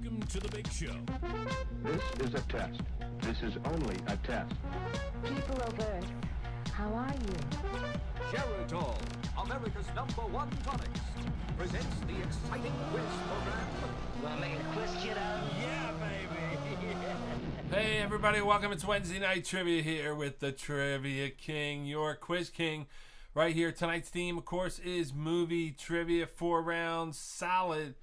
Welcome to the big show. This is a test. This is only a test. People of Earth, how are you? Geritol, America's #1 tonics, presents the exciting quiz program. Wanna make a quiz, kiddo? Yeah, baby. Hey everybody, welcome. It's Wednesday Night Trivia here with the Trivia King, your Quiz King. Right here, tonight's theme, of course, is movie trivia. 4 rounds, solid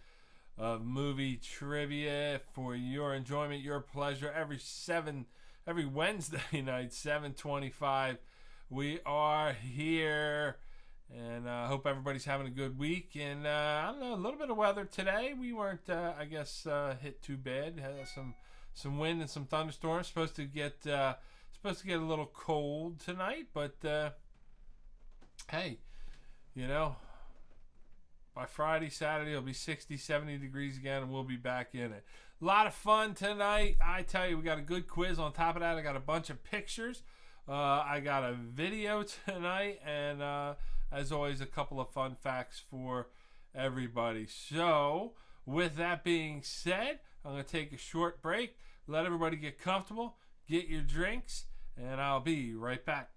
of movie trivia for your enjoyment, your pleasure. Every Wednesday night, 7:25, we are here. And I hope everybody's having a good week. And I don't know, a little bit of weather today. We weren't, hit too bad. Had some wind and some thunderstorms. Supposed to get a little cold tonight, but hey, you know, by Friday, Saturday, it'll be 60, 70 degrees again, and we'll be back in it. A lot of fun tonight. I tell you, we got a good quiz. On top of that, I got a bunch of pictures. I got a video tonight, and as always, a couple of fun facts for everybody. So, with that being said, I'm going to take a short break, let everybody get comfortable, get your drinks, and I'll be right back.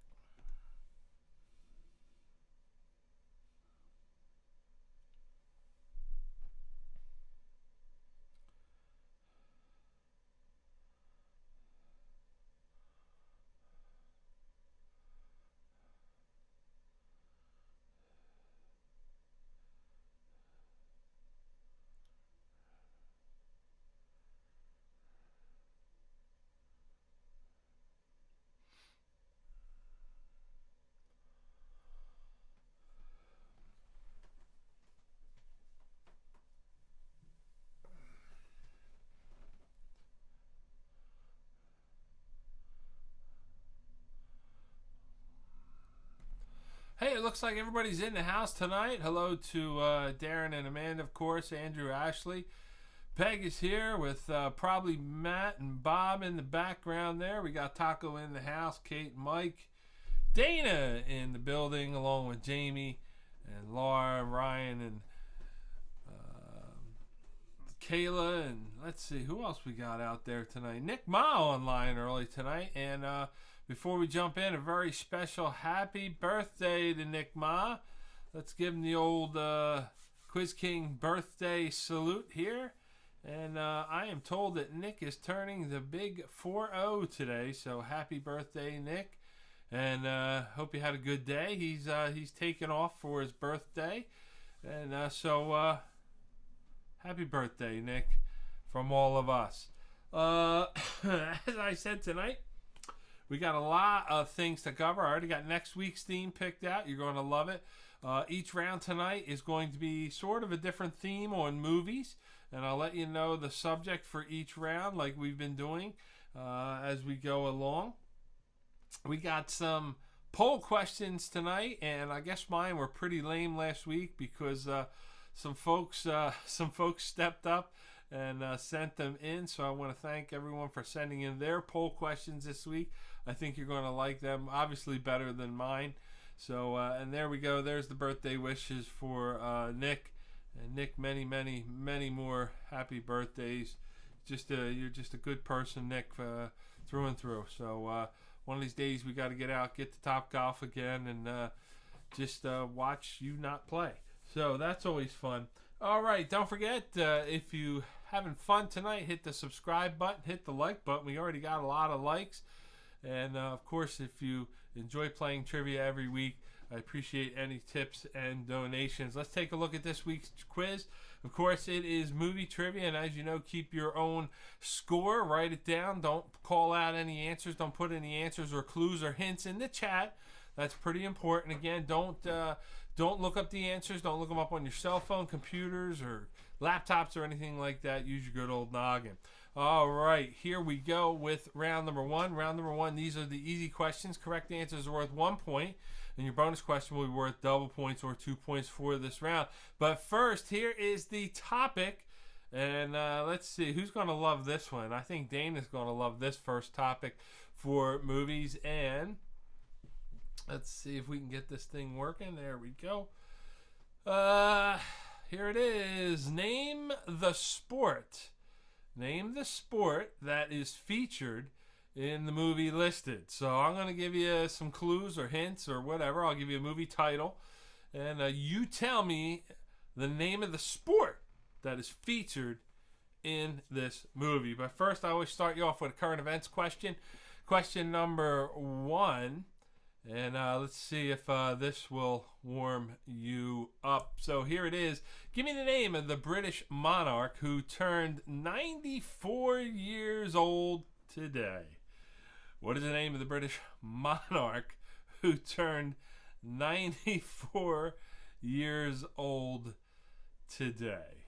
Hey, it looks like everybody's in the house tonight. Hello to Darren and Amanda, of course, Andrew, Ashley. Peg is here with probably Matt and Bob in the background there. We got Taco in the house, Kate and Mike. Dana in the building, along with Jamie and Laura, Ryan, and Kayla. And let's see, who else we got out there tonight? Nick Ma online early tonight. And before we jump in, a very special happy birthday to Nick Ma. Let's give him the old Quiz King birthday salute here. And I am told that Nick is turning the big 4-0 today. So happy birthday, Nick. And hope you had a good day. He's taken off for his birthday. And so happy birthday, Nick, from all of us. As I said tonight, we got a lot of things to cover. I already got next week's theme picked out. You're going to love it. Each round tonight is going to be sort of a different theme on movies. And I'll let you know the subject for each round like we've been doing as we go along. We got some poll questions tonight. And I guess mine were pretty lame last week because some folks stepped up and sent them in. So I want to thank everyone for sending in their poll questions this week. I think you're going to like them, obviously better than mine. So, and there we go. There's the birthday wishes for Nick. And Nick, many, many, many more happy birthdays. You're just a good person, Nick, through and through. So one of these days we got to get out, get to Topgolf again, and just watch you not play. So that's always fun. All right, don't forget, if you having fun tonight, hit the subscribe button, hit the like button. We already got a lot of likes. And, of course, if you enjoy playing trivia every week, I appreciate any tips and donations. Let's take a look at this week's quiz. Of course, it is movie trivia, and as you know, keep your own score. Write it down. Don't call out any answers. Don't put any answers or clues or hints in the chat. That's pretty important. Again, don't look up the answers. Don't look them up on your cell phone, computers, or laptops or anything like that. Use your good old noggin. All right, here we go with round number one. Round number one, these are the easy questions. Correct answers are worth 1 point, and your bonus question will be worth double points or 2 points for this round. But first, here is the topic, and let's see, who's going to love this one? I think Dana's going to love this first topic for movies, and let's see if we can get this thing working. There we go. Here it is. Name the sport Name the sport that is featured in the movie listed. So I'm going to give you some clues or hints or whatever. I'll give you a movie title, and you tell me the name of the sport that is featured in this movie. But first, I always start you off with a current events question. Question number 1. And let's see if this will warm you up. So here it is. Give me the name of the British monarch who turned 94 years old today. What is the name of the British monarch who turned 94 years old today?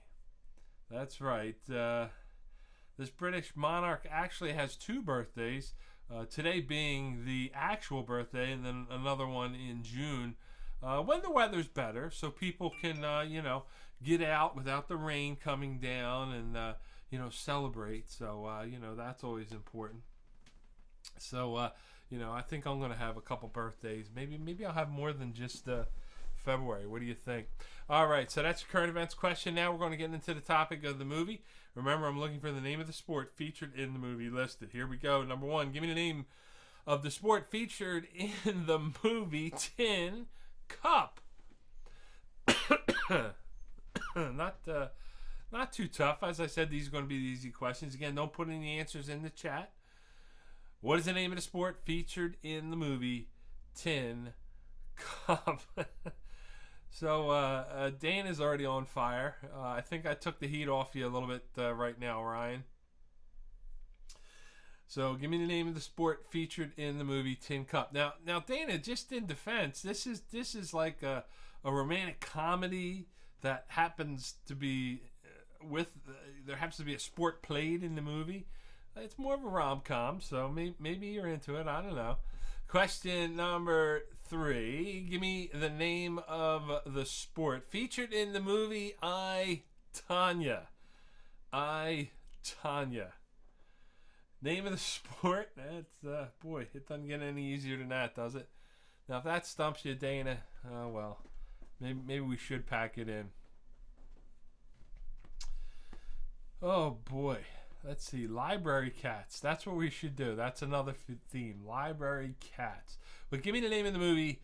That's right. This British monarch actually has 2 birthdays. Today being the actual birthday, and then another one in June when the weather's better, so people can get out without the rain coming down and celebrate. So that's always important. So I think I'm gonna have a couple birthdays. Maybe I'll have more than just February. What do you think? All right, so that's your current events question. Now we're going to get into the topic of the movie. Remember, I'm looking for the name of the sport featured in the movie listed. Here we go. Number 1, give me the name of the sport featured in the movie Tin Cup. Not too tough. As I said, these are going to be the easy questions. Again, don't put any answers in the chat. What is the name of the sport featured in the movie Tin Cup? So Dana's already on fire. I think I took the heat off you a little bit right now, Ryan. So give me the name of the sport featured in the movie Tin Cup. Now Dana, just in defense, this is like a romantic comedy that happens to be there happens to be a sport played in the movie. It's more of a rom-com, so maybe you're into it. I don't know. Question number 3. Give me the name of the sport featured in the movie I, Tonya. I, Tonya. Name of the sport? That's, boy, it doesn't get any easier than that, does it? Now, if that stumps you, Dana, oh, well, maybe we should pack it in. Oh, boy. Let's see, library cats. That's what we should do. That's another theme, library cats. But give me the name of the movie,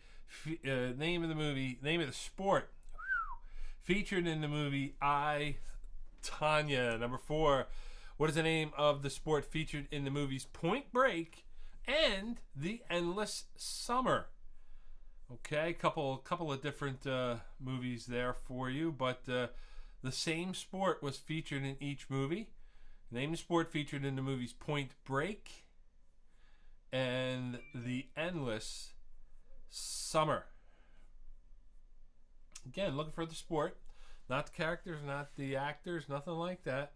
name of the sport featured in the movie I, Tonya. Number 4, what is the name of the sport featured in the movies Point Break and The Endless Summer? Okay, couple of different movies there for you, but the same sport was featured in each movie. Name the sport featured in the movies Point Break and The Endless Summer. Again, looking for the sport, not the characters, not the actors, nothing like that.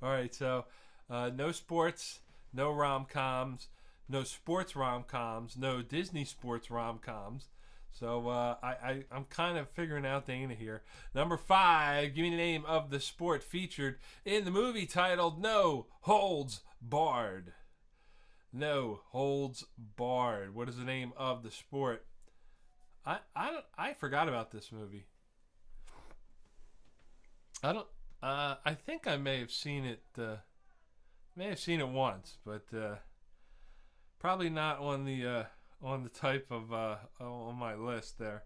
All right, so no sports, no rom-coms, no sports rom-coms, no Disney sports rom-coms. So I'm kind of figuring out Dana here. Number 5, give me the name of the sport featured in the movie titled No Holds Barred. No Holds Barred. What is the name of the sport? I forgot about this movie. I think I may have seen it. Once, but probably not on the type of on my list there.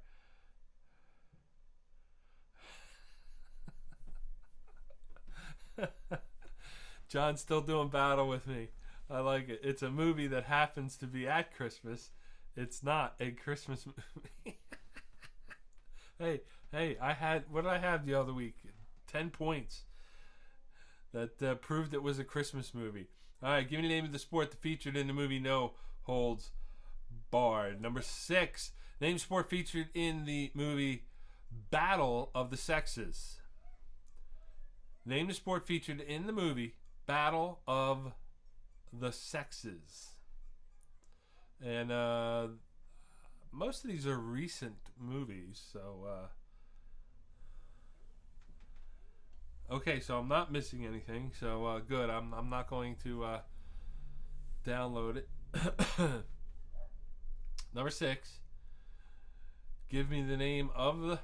John's still doing battle with me. I like it. It's a movie that happens to be at Christmas. It's not a Christmas movie. Hey, what did I have the other week? 10 points. That proved it was a Christmas movie. All right, give me the name of the sport that featured in the movie No Holds Barred. Number 6, name sport featured in the movie Battle of the Sexes. Name the sport featured in the movie Battle of the Sexes. And most of these are recent movies, so okay, so I'm not missing anything, so good. I'm not going to download it. Number 6, give me the name of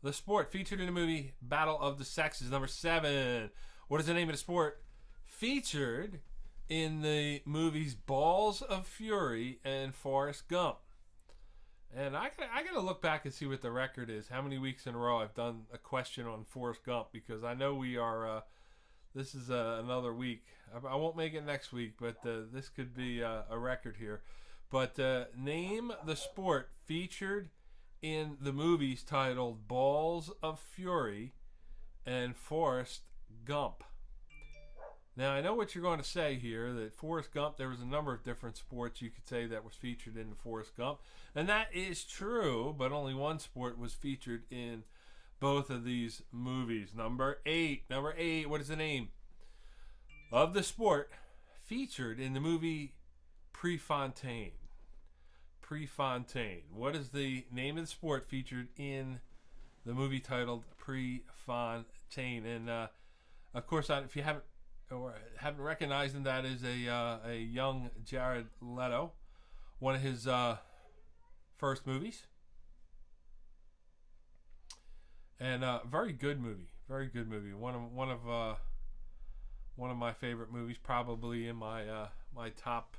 the sport featured in the movie Battle of the Sexes. Number 7. What is the name of the sport featured in the movies Balls of Fury and Forrest Gump? And I gotta look back and see what the record is. How many weeks in a row I've done a question on Forrest Gump, because I know we are. This is another week. I won't make it next week, but this could be a record here. But name the sport featured in the movies titled Balls of Fury and Forrest Gump. Now, I know what you're going to say here, that Forrest Gump, there was a number of different sports you could say that was featured in the Forrest Gump. And that is true, but only one sport was featured in both of these movies. Number 8, what is the name of the sport featured in the movie Pre-Fontaine? Pre-Fontaine. What is the name of the sport featured in the movie titled Pre-Fontaine? And, of course, if you haven't recognized him, that is a young Jared Leto, one of his first movies, and very good movie, one of my favorite movies, probably in my my top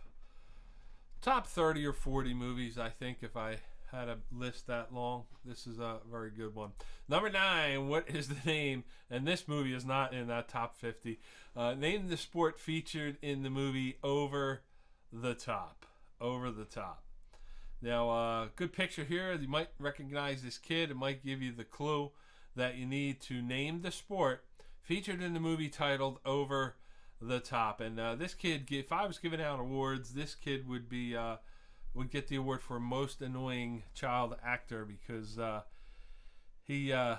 30 or 40 movies. I think if I had a list that long, this is a very good one. Number 9, what is the name? And this movie is not in that top 50. Name the sport featured in the movie Over the Top. Over the Top. Now, good picture here. You might recognize this kid. It might give you the clue that you need to name the sport featured in the movie titled Over the Top. And this kid, if I was giving out awards, this kid would be would get the award for most annoying child actor, because this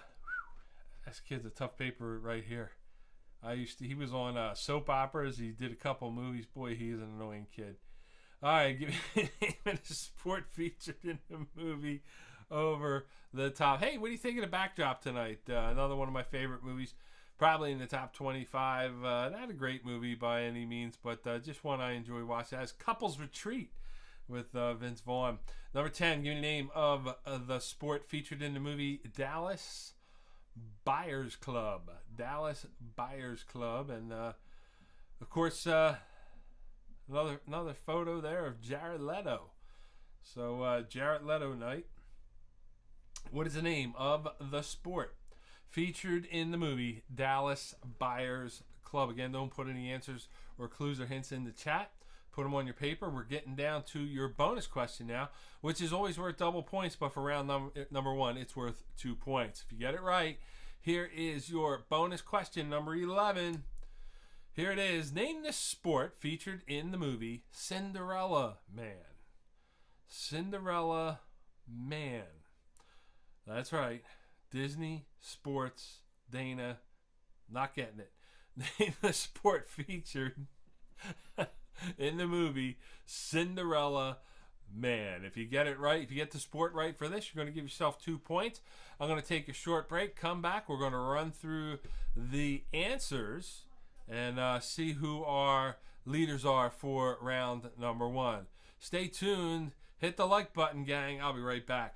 kid's a tough paper right here. He was on soap operas. He did a couple of movies. Boy, he is an annoying kid. All right, give me the name of the sport featured in the movie Over the Top. Hey, what do you think of the backdrop tonight? Another one of my favorite movies, probably in the top 25. Not a great movie by any means, but just one I enjoy watching. As Couples Retreat with Vince Vaughn. Number 10, give me the name of the sport featured in the movie Dallas Buyers Club. Dallas Buyers Club. And, of course, another photo there of Jared Leto. So, Jared Leto night. What is the name of the sport featured in the movie Dallas Buyers Club? Again, don't put any answers or clues or hints in the chat. Put them on your paper. We're getting down to your bonus question now, which is always worth double points, but for round number 1, it's worth 2 points. If you get it right, here is your bonus question, number 11. Here it is. Name the sport featured in the movie Cinderella Man. Cinderella Man. That's right. Disney Sports Dana. Not getting it. Name the sport featured in the movie Cinderella Man. If you get it right, if you get the sport right for this, you're going to give yourself 2 points. I'm going to take a short break, come back. We're going to run through the answers and see who our leaders are for round number 1. Stay tuned. Hit the like button, gang. I'll be right back.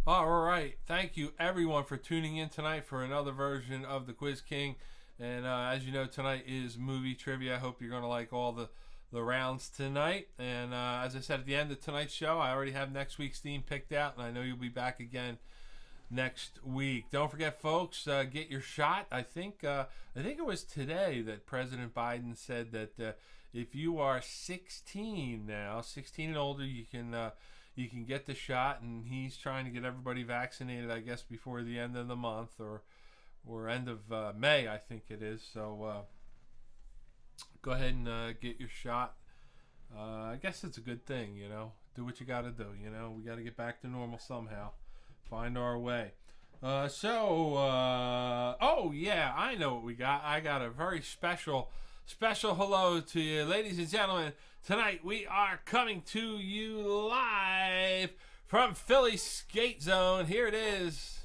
All right. Thank you, everyone, for tuning in tonight for another version of the Quiz King. And as you know, tonight is movie trivia. I hope you're going to like all the the rounds tonight. And as I said at the end of tonight's show, I already have next week's theme picked out, and I know you'll be back again next week. Don't forget, folks, get your shot. I think it was today that President Biden said that if you are 16 now, 16 and older, you can get the shot, and he's trying to get everybody vaccinated, I guess, before the end of the month or end of May, I think it is. So go ahead and get your shot. I guess it's a good thing, you know. Do what you got to do, you know. We got to get back to normal somehow. Find our way. Oh yeah, I know what we got. I got a very special hello to you, ladies and gentlemen. Tonight we are coming to you live from Philly Skate Zone. Here it is.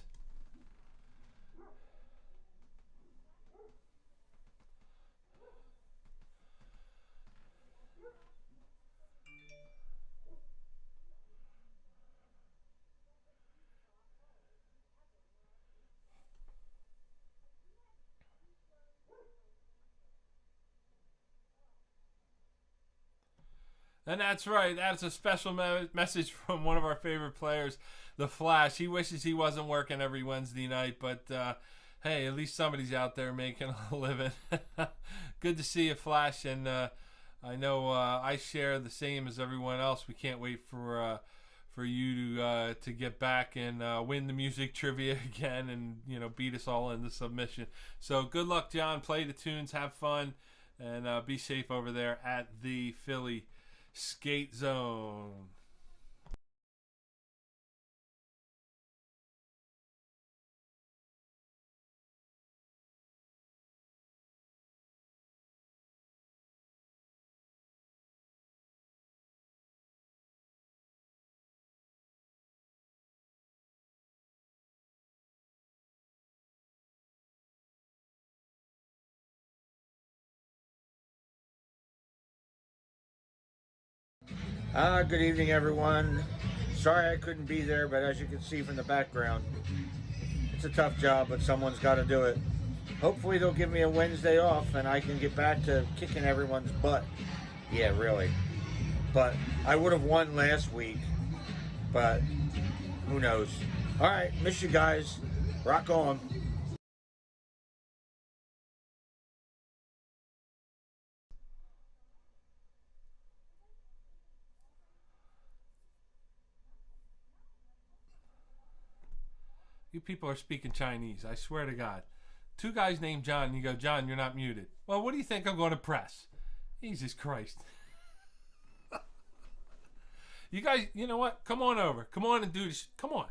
And that's right. That's a special message from one of our favorite players, The Flash. He wishes he wasn't working every Wednesday night, but hey, at least somebody's out there making a living. Good to see you, Flash. And I know I share the same as everyone else. We can't wait for you to get back and win the music trivia again, and beat us all into submission. So good luck, John. Play the tunes, have fun, and be safe over there at the Philly Skate Zone. Good evening, everyone. Sorry I couldn't be there, but as you can see from the background, it's a tough job, but someone's got to do it. Hopefully they'll give me a Wednesday off and I can get back to kicking everyone's butt. Yeah, really. But I would have won last week, but who knows. All right, miss you guys. Rock on. You people are speaking Chinese, I swear to God. Two guys named John, and you go, John, you're not muted. Well, what do you think I'm going to press? Jesus Christ. You guys, you know what? Come on over. Come on and do this. Come on,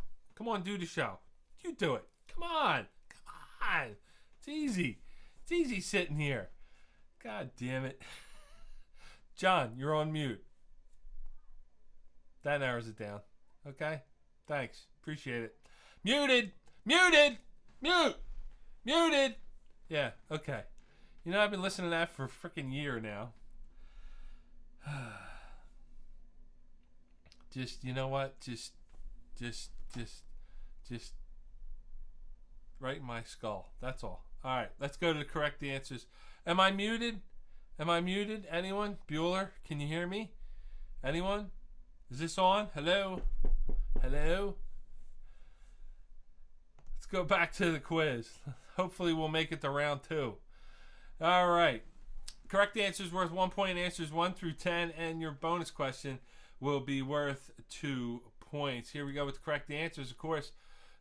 do the show. You do it. Come on. It's easy. It's easy sitting here. God damn it. John, you're on mute. That narrows it down. Okay? Thanks. Appreciate it. Muted. Yeah, okay. I've been listening to that for a freaking year now. Just, you know what? Just right in my skull. That's all. All right, let's go to the correct answers. Am I muted? Anyone? Bueller, can you hear me? Anyone? Is this on? Hello? Let's go back to the quiz. Hopefully we'll make it to round 2. All right. Correct answers worth 1 point. Answers 1 through 10, and your bonus question will be worth 2 points. Here we go with the correct answers. Of course,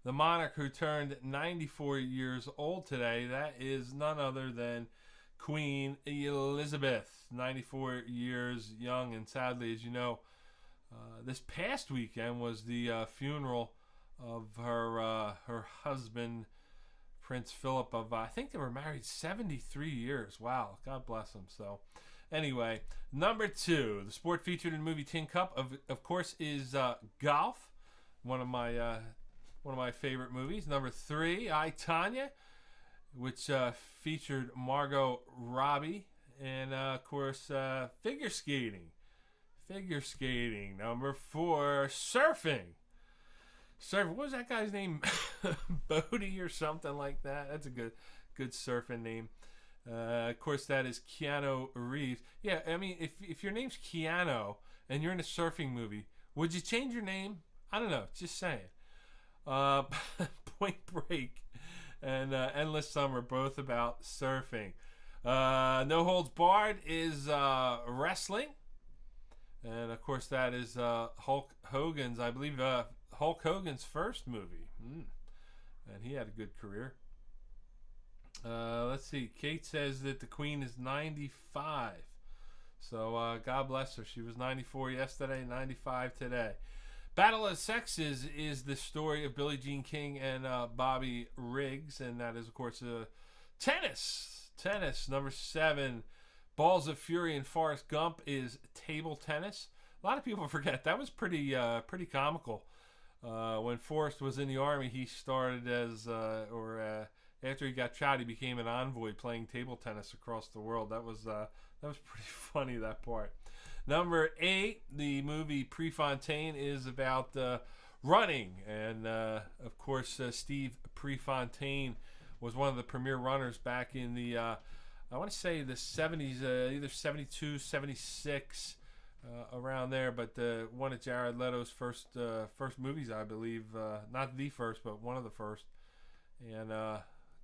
the monarch who turned 94 years old today, that is none other than Queen Elizabeth. 94 years young, and sadly, as you know, this past weekend was the funeral of her husband, Prince Philip, of I think they were married 73 years. Wow, God bless them. So anyway, number 2, the sport featured in the movie Tin Cup, of course, is golf. One of my favorite movies. Number 3, I, Tonya, which featured Margot Robbie, and of course figure skating. Number 4, surfing. What was that guy's name? Bodie or something like that. That's a good surfing name. Of course, that is Keanu Reeves. Yeah, I mean, if your name's Keanu and you're in a surfing movie, would you change your name? I don't know. Just saying. Point Break and Endless Summer, both about surfing. No Holds Barred is wrestling. And, of course, that is Hulk Hogan's, I believe, Hulk Hogan's first movie. And he had a good career. Let's see. Kate says that the Queen is 95. So God bless her. She was 94 yesterday, 95 today. Battle of the Sexes is the story of Billie Jean King and Bobby Riggs. And that is, of course, tennis. Tennis, number 7. Balls of Fury and Forrest Gump is table tennis. A lot of people forget. That was pretty comical. When Forrest was in the Army, he started as, after he got shot, he became an envoy playing table tennis across the world. That was pretty funny, that part. Number 8, the movie Pre-Fontaine is about running. And, of course, Steve Pre-Fontaine was one of the premier runners back in the, I want to say the 70s, either 72, 76, around there. But one of Jared Leto's first movies, I believe. Not the first, but one of the first. And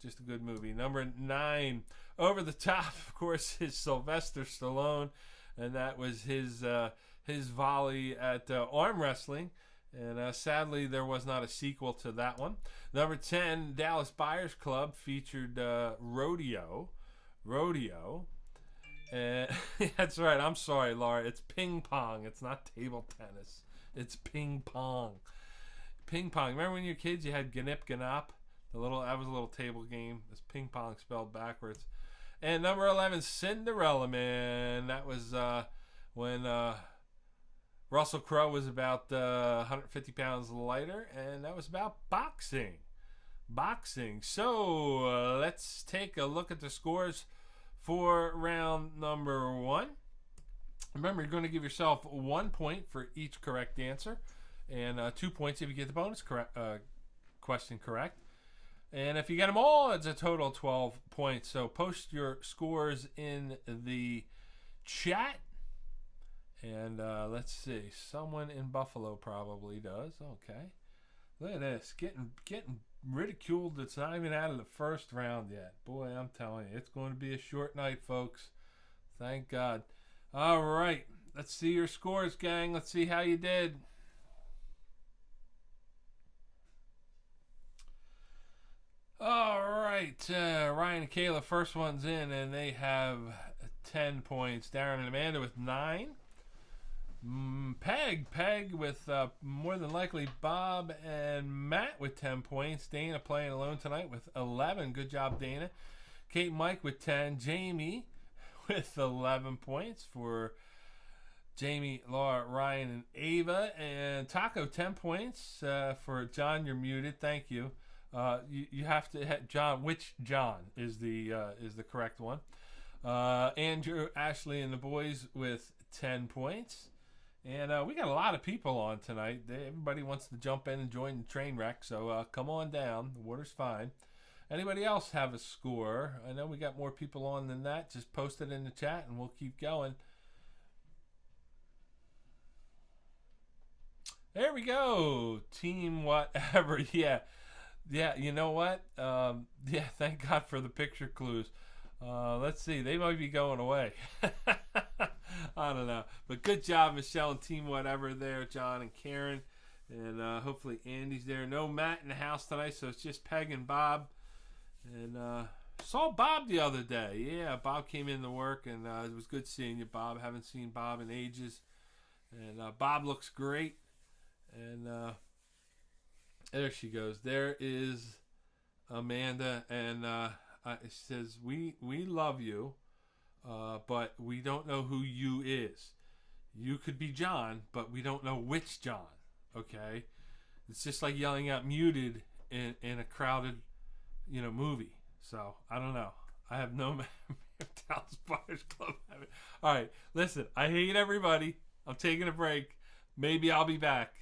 just a good movie. Number 9, Over the Top, of course, is Sylvester Stallone. And that was his volley at arm wrestling. And sadly, there was not a sequel to that one. Number 10, Dallas Buyers Club featured Rodeo. And that's right. I'm sorry, Laura. It's ping pong. It's not table tennis. It's ping pong. Ping pong. Remember when you were kids, you had Ganip Ganop? That was a little table game. It's ping pong spelled backwards. And number 11, Cinderella Man. That was when Russell Crowe was about 150 pounds lighter, and that was about boxing. So let's take a look at the scores for round number 1. Remember, you're going to give yourself 1 point for each correct answer, and 2 points if you get the bonus question correct. And if you get them all, it's a total of 12 points. So post your scores in the chat. And let's see. Someone in Buffalo probably does. Okay. Look at this. Getting ridiculed. It's not even out of the first round yet. Boy, I'm telling you. It's going to be a short night, folks. Thank God. All right. Let's see your scores, gang. Let's see how you did. All right, Ryan and Kayla, first one's in, and they have 10 points. Darren and Amanda with 9. Peg with more than likely Bob and Matt with 10 points. Dana playing alone tonight with 11. Good job, Dana. Kate and Mike with 10. Jamie with 11 points for Jamie, Laura, Ryan, and Ava. And Taco, 10 points for John. You're muted. Thank you. You have to hit John. Which John is the correct one? Andrew, Ashley, and the boys with 10 points. And we got a lot of people on tonight. Everybody wants to jump in and join the train wreck, so come on down. The water's fine. Anybody else have a score? I know we got more people on than that. Just post it in the chat, and we'll keep going. There we go. Team whatever. Yeah, you know what? Thank God for the picture clues. Let's see. They might be going away. I don't know. But good job, Michelle and Team Whatever there, John and Karen. And hopefully Andy's there. No Matt in the house tonight, so it's just Peg and Bob. And saw Bob the other day. Yeah, Bob came in to work, and it was good seeing you, Bob. Haven't seen Bob in ages. And Bob looks great. And there she goes. There is Amanda, and it says, we love you, but we don't know who you is. You could be John, but we don't know which John, okay? It's just like yelling out muted in a crowded, movie. So, I don't know. I have no memory of Dallas Buyers Club. All right, listen, I hate everybody. I'm taking a break. Maybe I'll be back.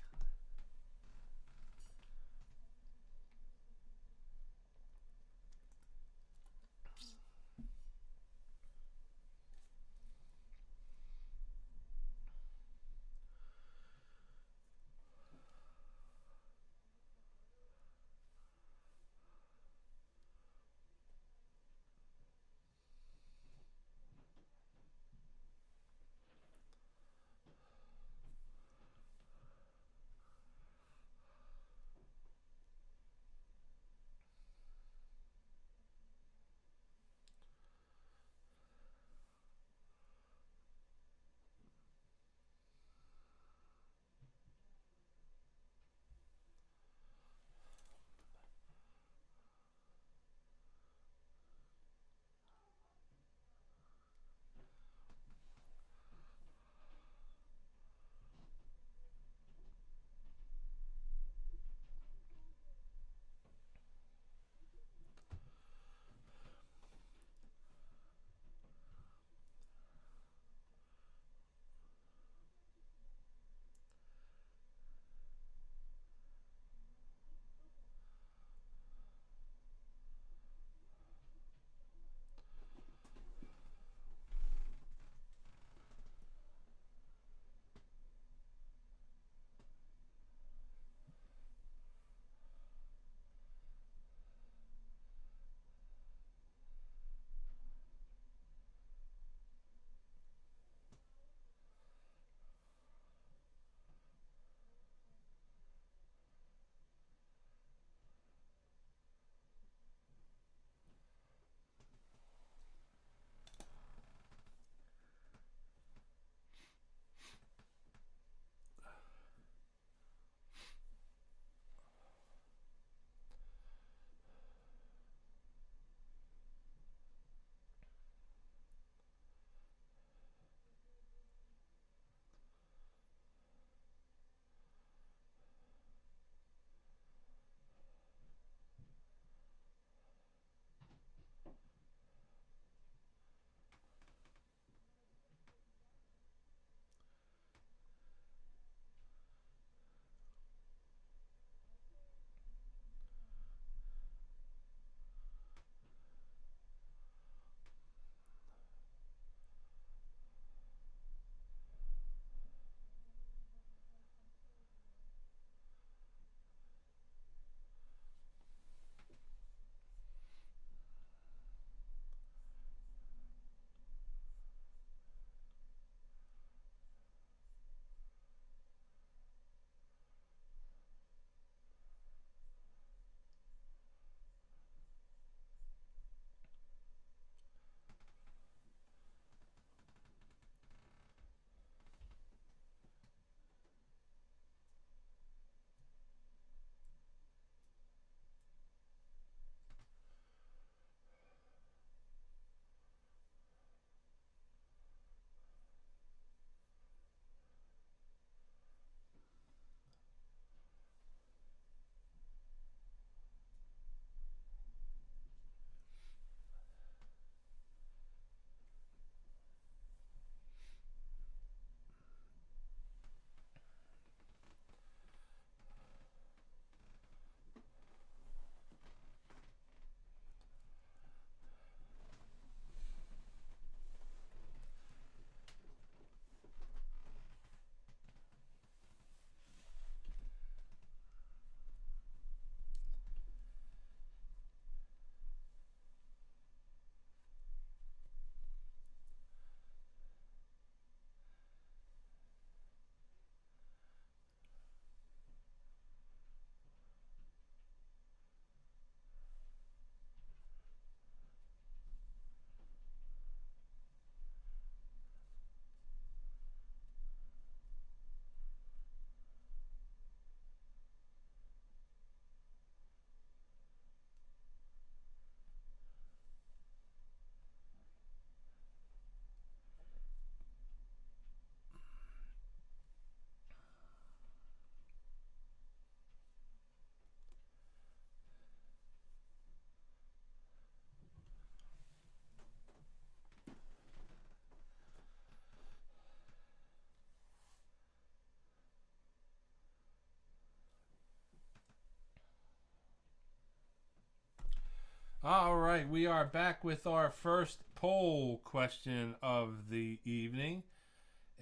All right, we are back with our first poll question of the evening.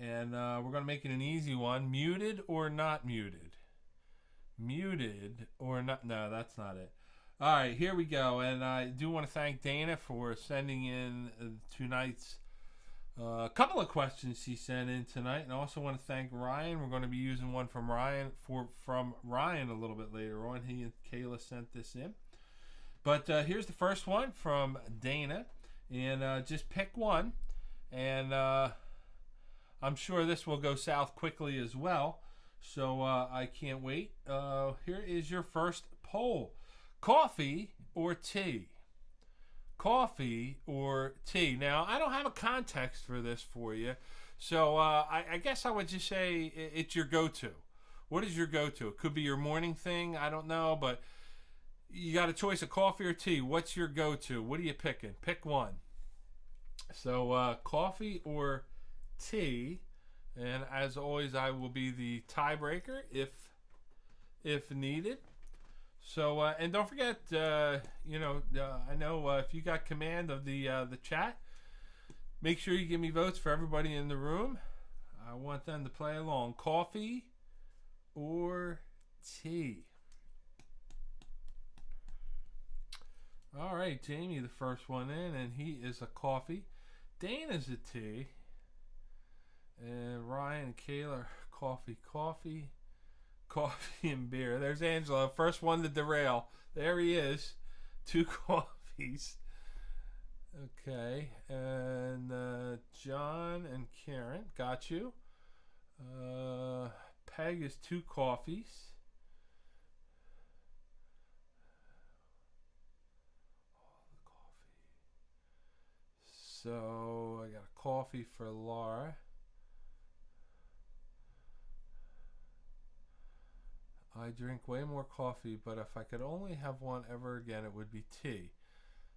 And we're going to make it an easy one. Muted or not muted? Muted or not? No, that's not it. All right, here we go. And I do want to thank Dana for sending in tonight's couple of questions she sent in tonight. And I also want to thank Ryan. We're going to be using one from Ryan a little bit later on. He and Kayla sent this in. But here's the first one from Dana. And just pick one. And I'm sure this will go south quickly as well. So I can't wait. Here is your first poll. Coffee or tea? Coffee or tea? Now, I don't have a context for this for you. So I guess I would just say it's your go-to. What is your go-to? It could be your morning thing. I don't know. But you got a choice of coffee or tea. What's your go-to? What are you picking? Pick one. So coffee or tea. And as always, I will be the tiebreaker if needed. So and don't forget, I know if you got command of the chat, make sure you give me votes for everybody in the room. I want them to play along. Coffee or tea? All right, Jamie, the first one in, and he is a coffee. Dana's a tea. And Ryan and Kayla, coffee and beer. There's Angelo, first one to derail. There he is. 2 coffees. Okay. And John and Karen, got you. Peg is 2 coffees. So I got a coffee for Laura. I drink way more coffee, but if I could only have one ever again, it would be tea.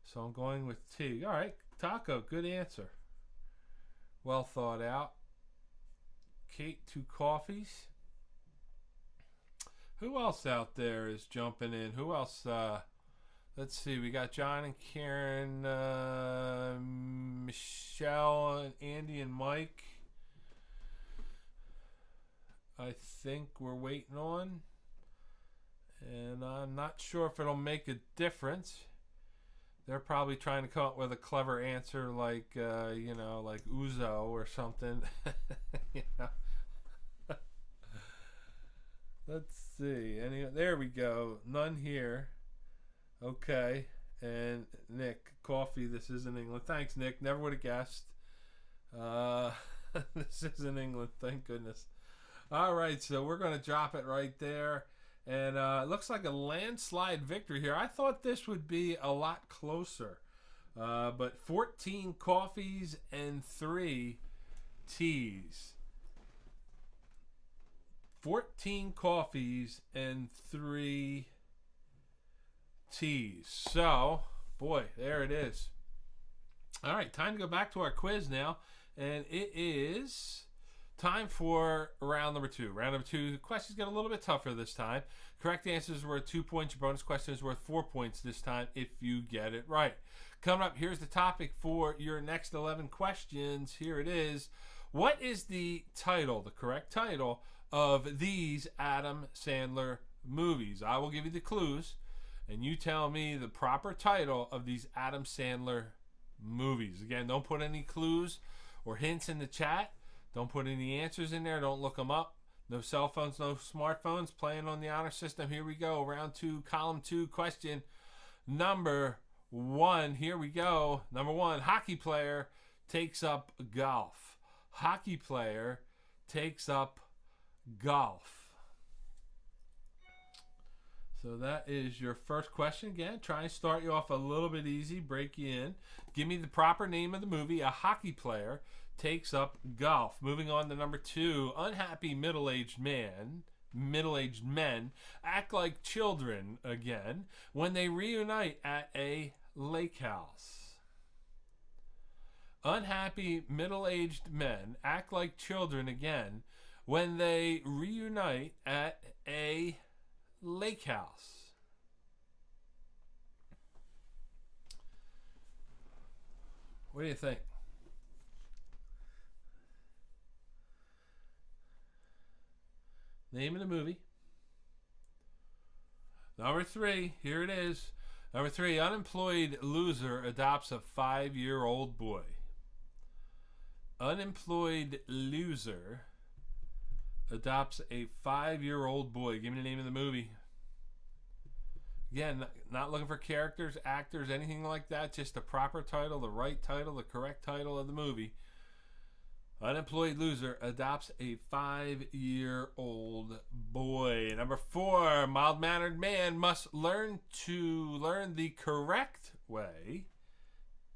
So I'm going with tea. All right, Taco, good answer. Well thought out. Kate, 2 coffees. Who else out there is jumping in? Who else? Let's see. We got John and Karen, Michelle, and Andy and Mike. I think we're waiting on. And I'm not sure if it'll make a difference. They're probably trying to come up with a clever answer like, like Uzo or something. Let's see. There we go. None here. Okay. And Nick, coffee. This is in England. Thanks, Nick. Never would have guessed. This is in England. Thank goodness. All right. So we're going to drop it right there. And it looks like a landslide victory here. I thought this would be a lot closer. But 14 coffees and 3 teas. 14 coffees and 3 teas. So, boy, there it is. All right, time to go back to our quiz now. And it is time for round number 2. Round number 2, the questions get a little bit tougher this time. Correct answers were 2 points. Your bonus question is worth 4 points this time if you get it right. Coming up, here's the topic for your next 11 questions. Here it is. What is the title, the correct title, of these Adam Sandler movies? I will give you the clues, and you tell me the proper title of these Adam Sandler movies. Again, don't put any clues or hints in the chat. Don't put any answers in there. Don't look them up. No cell phones, no smartphones. Playing on the honor system. Here we go. Round 2, column 2, question number 1. Here we go. Number 1, hockey player takes up golf. Hockey player takes up golf. So that is your first question. Again, try and start you off a little bit easy. Break you in. Give me the proper name of the movie. A hockey player takes up golf. Moving on to number 2, unhappy middle-aged men act like children again when they reunite at a lake house. Unhappy middle-aged men act like children again when they reunite at a lake house. What do you think? Name of the movie. Number 3, here it is. Number 3, unemployed loser adopts a 5-year-old boy. Unemployed loser adopts a 5-year-old boy. Give me the name of the movie. Again, not looking for characters, actors, anything like that. Just the proper title, the right title, the correct title of the movie. Unemployed loser adopts a 5-year-old boy. Number 4, mild-mannered man must learn the correct way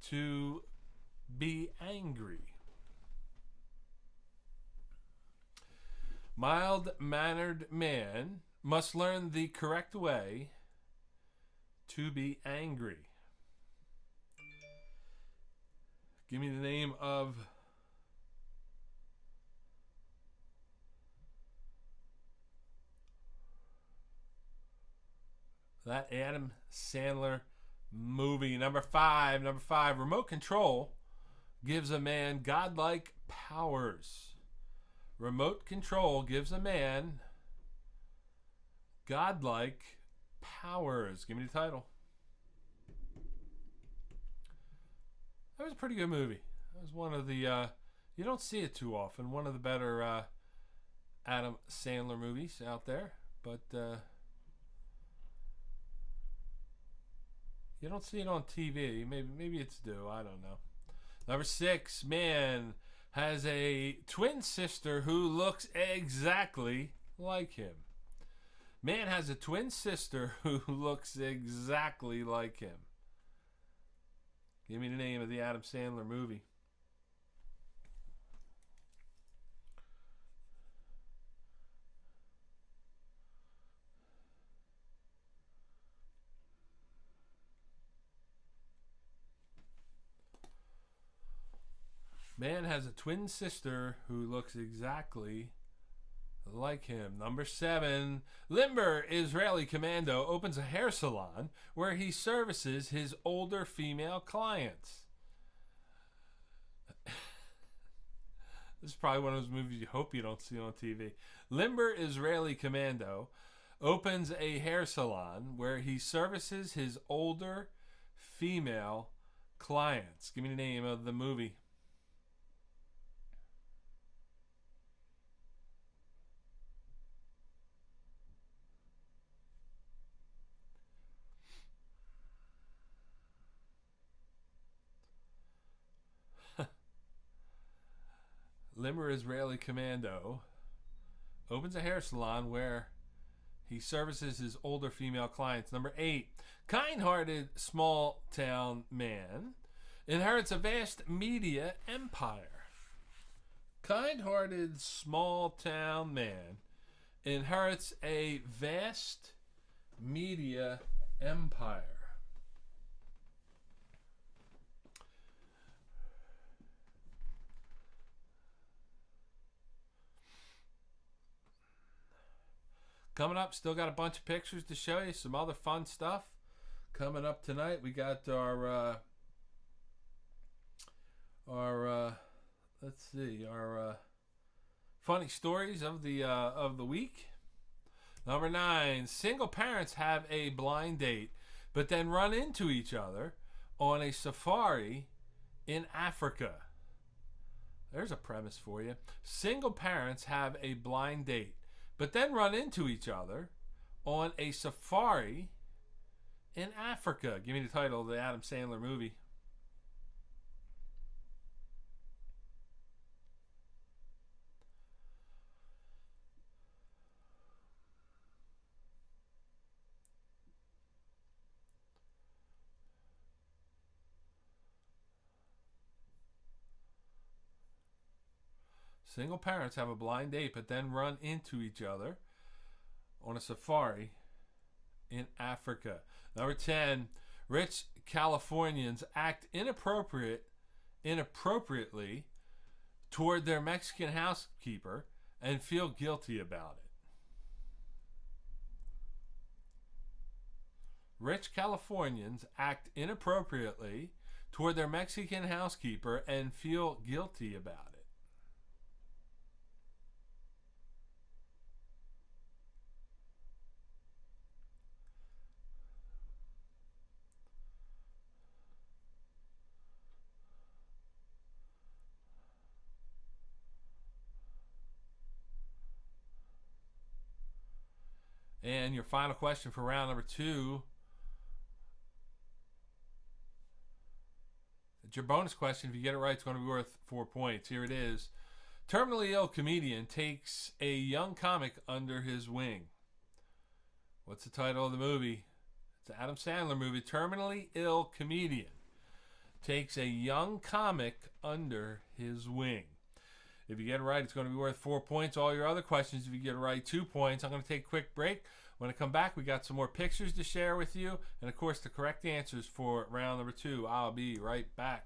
to be angry. Mild-mannered man must learn the correct way to be angry. Give me the name of that Adam Sandler movie. Number 5, remote control gives a man godlike powers. Remote control gives a man godlike powers. Give me the title. That was a pretty good movie. That was one of the, you don't see it too often, one of the better Adam Sandler movies out there. But you don't see it on TV. Maybe it's due. I don't know. Number 6, man has a twin sister who looks exactly like him. Man has a twin sister who looks exactly like him. Give me the name of the Adam Sandler movie. Man has a twin sister who looks exactly like him. Number 7, limber Israeli commando opens a hair salon where he services his older female clients. This is probably one of those movies you hope you don't see on TV. Limber Israeli commando opens a hair salon where he services his older female clients. Give me the name of the movie. Limber Israeli commando opens a hair salon where he services his older female clients. Number 8, kind-hearted small-town man inherits a vast media empire. Kind-hearted small-town man inherits a vast media empire. Coming up, still got a bunch of pictures to show you, some other fun stuff. Coming up tonight, we got our funny stories of the week. Number 9, single parents have a blind date, but then run into each other on a safari in Africa. There's a premise for you. Single parents have a blind date, but then run into each other on a safari in Africa. Give me the title of the Adam Sandler movie. Single parents have a blind date, but then run into each other on a safari in Africa. Number 10, rich Californians act inappropriately toward their Mexican housekeeper and feel guilty about it. Rich Californians act inappropriately toward their Mexican housekeeper and feel guilty about it? And your final question for round number 2. It's your bonus question. If you get it right, it's going to be worth 4 points. Here it is. Terminally ill comedian takes a young comic under his wing. What's the title of the movie? It's an Adam Sandler movie. Terminally ill comedian takes a young comic under his wing. If you get it right, it's going to be worth 4 points. All your other questions, if you get it right, 2 points. I'm going to take a quick break. When I come back, we got some more pictures to share with you. And, of course, the correct answers for round number 2. I'll be right back.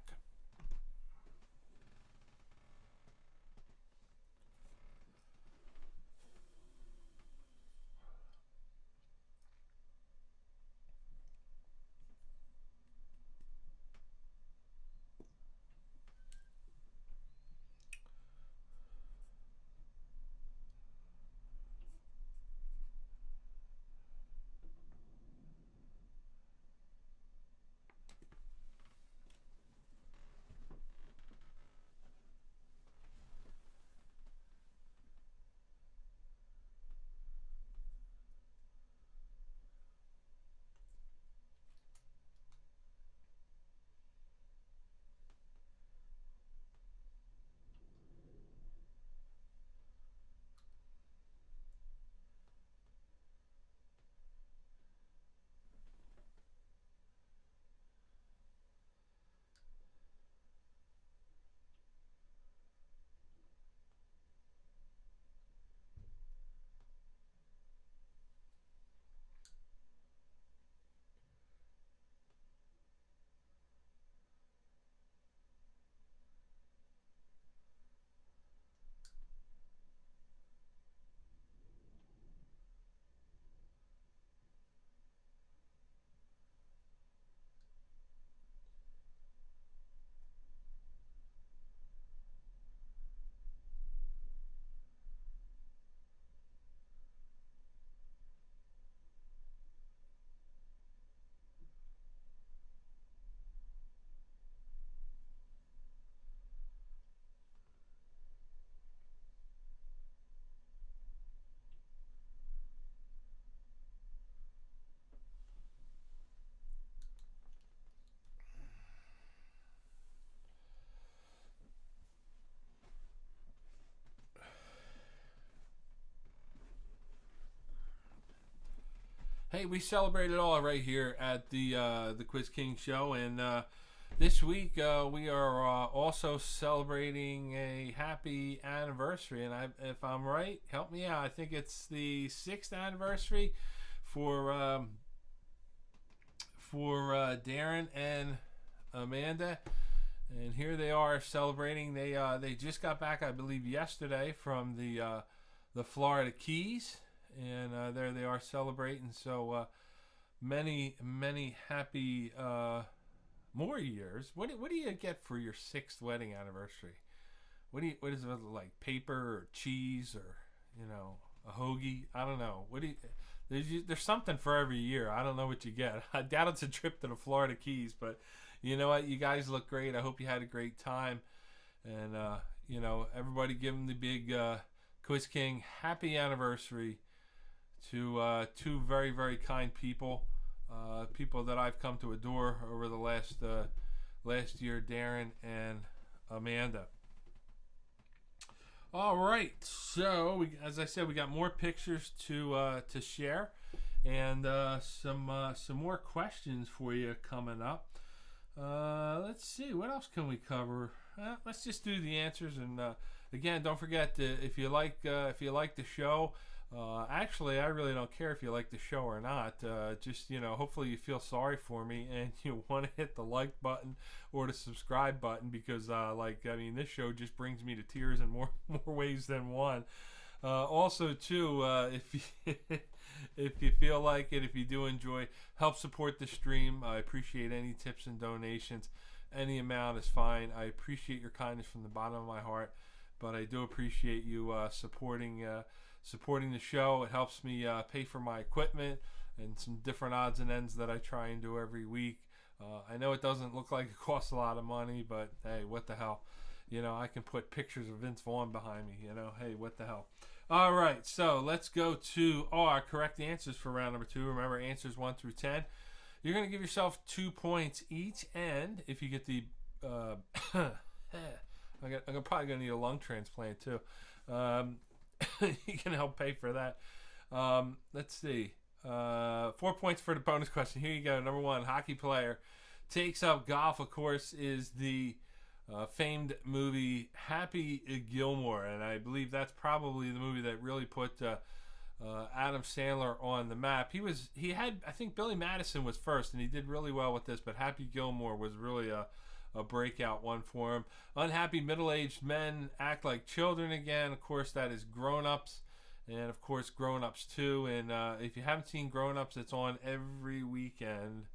Hey, we celebrate it all right here at the Quiz King Show, and this week we are also celebrating a happy anniversary. And if I'm right, help me out. I think it's the 6th anniversary for Darren and Amanda, and here they are celebrating. They just got back, I believe, yesterday from the Florida Keys. And there they are celebrating. So many happy more years. What do you get for your 6th wedding anniversary? What is it like? Paper or cheese or a hoagie? I don't know. There's something for every year. I don't know what you get. I doubt it's a trip to the Florida Keys, but you know what? You guys look great. I hope you had a great time. And everybody give them the big Quiz King happy anniversary to 2 very, very kind people, people that I've come to adore over the last year, Darren and Amanda. All right, so as I said, we got more pictures to share, and some more questions for you coming up. Let's see, what else can we cover? Let's just do the answers, and again, don't forget if you like the show. Actually, I really don't care if you like the show or not. Just, hopefully you feel sorry for me and you want to hit the like button or the subscribe button because, this show just brings me to tears in more ways than one. Also, too, if you feel like it, if you do enjoy, help support the stream. I appreciate any tips and donations. any amount is fine. I appreciate your kindness from the bottom of my heart, but I do appreciate you supporting the show. It helps me pay for my equipment and some different odds and ends that I try and do every week. I know it doesn't look like it costs a lot of money, but hey, what the hell? You know, I can put pictures of Vince Vaughn behind me. You know, hey, what the hell? All right, so let's go to our correct answers for round number 2. Remember, answers 1 through 10. You're going to give yourself 2 points each, and if you get the... I'm probably going to need a lung transplant, too. You can help pay for that. Let's see. 4 points for the bonus question. Here you go. Number 1, hockey player takes up golf, of course, is the famed movie Happy Gilmore, and I believe that's probably the movie that really put Adam Sandler on the map. He had I think Billy Madison was first, and he did really well with this, but Happy Gilmore was really a breakout one for him. Unhappy middle-aged men act like children again. Of course, that is Grown Ups, and of course Grown Ups 2. And if you haven't seen Grown Ups, it's on every weekend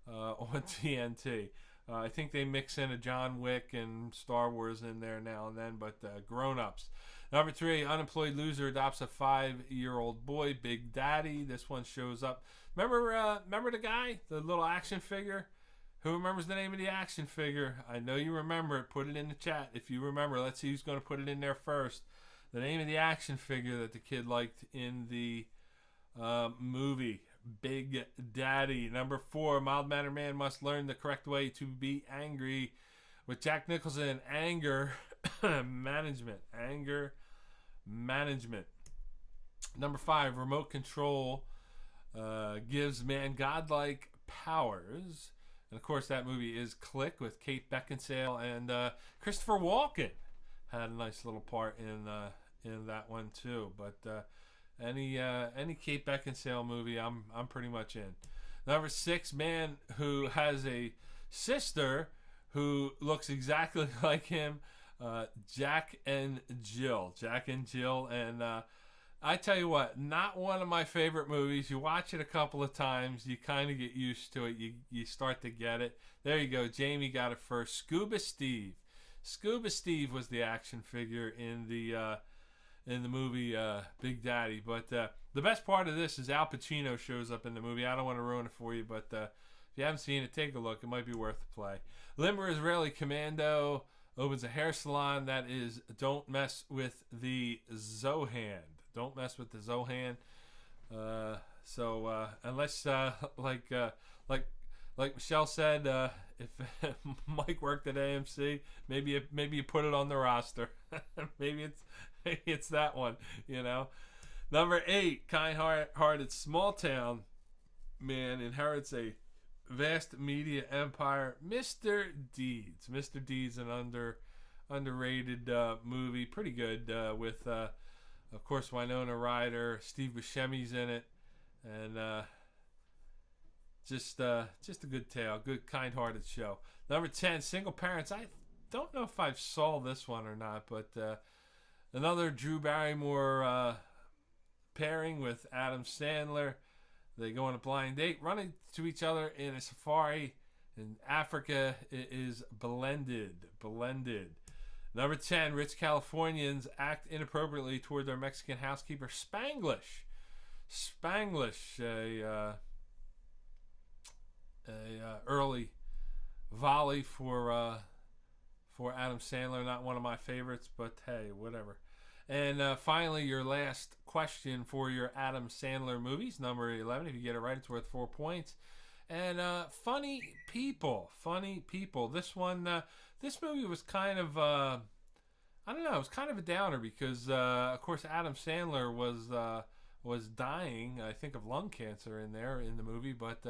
on TNT. I think they mix in a John Wick and Star Wars in there now and then, but Grown Ups. Number 3, unemployed loser adopts a 5-year-old boy, Big Daddy. This one shows up. Remember the guy, the little action figure? Who remembers the name of the action figure? I know you remember it. Put it in the chat if you remember. Let's see who's going to put it in there first. The name of the action figure that the kid liked in the movie, Big Daddy. Number 4, mild-mannered man must learn the correct way to be angry. With Jack Nicholson, anger management. Anger management. Number 5, remote control gives man godlike powers. And of course, that movie is Click with Kate Beckinsale, and Christopher Walken had a nice little part in that one too. But any Kate Beckinsale movie, I'm pretty much in. Number 6, man who has a sister who looks exactly like him, Jack and Jill. Jack and Jill, and I tell you what, not one of my favorite movies. You watch it a couple of times, you kind of get used to it. You start to get it. There you go. Jamie got it first. Scuba Steve. Scuba Steve was the action figure in the movie Big Daddy. But the best part of this is Al Pacino shows up in the movie. I don't want to ruin it for you, but if you haven't seen it, take a look. It might be worth the play. Limber Israeli Commando opens a hair salon. That is Don't Mess with the Zohan. Don't mess with the Zohan. So unless like Michelle said, if Mike worked at AMC, maybe you put it on the roster. maybe it's that one, you know. Number 8, kind-hearted small town man inherits a vast media empire. Mr. Deeds. Mr. Deeds, an underrated movie, pretty good with. Of course, Winona Ryder, Steve Buscemi's in it, and just a good tale, good, kind-hearted show. Number 10, Single Parents. I don't know if I saw this one or not, but another Drew Barrymore pairing with Adam Sandler. They go on a blind date, running to each other in a safari in Africa. It is blended. Number 10, rich Californians act inappropriately toward their Mexican housekeeper, Spanglish. A early volley for Adam Sandler. Not one of my favorites, but hey, whatever. And finally, your last question for your Adam Sandler movies, number 11. If you get it right, it's worth 4 points. And funny people. This one, this movie was kind of, I don't know, it was kind of a downer because, of course, Adam Sandler was dying, I think, of lung cancer in the movie. But,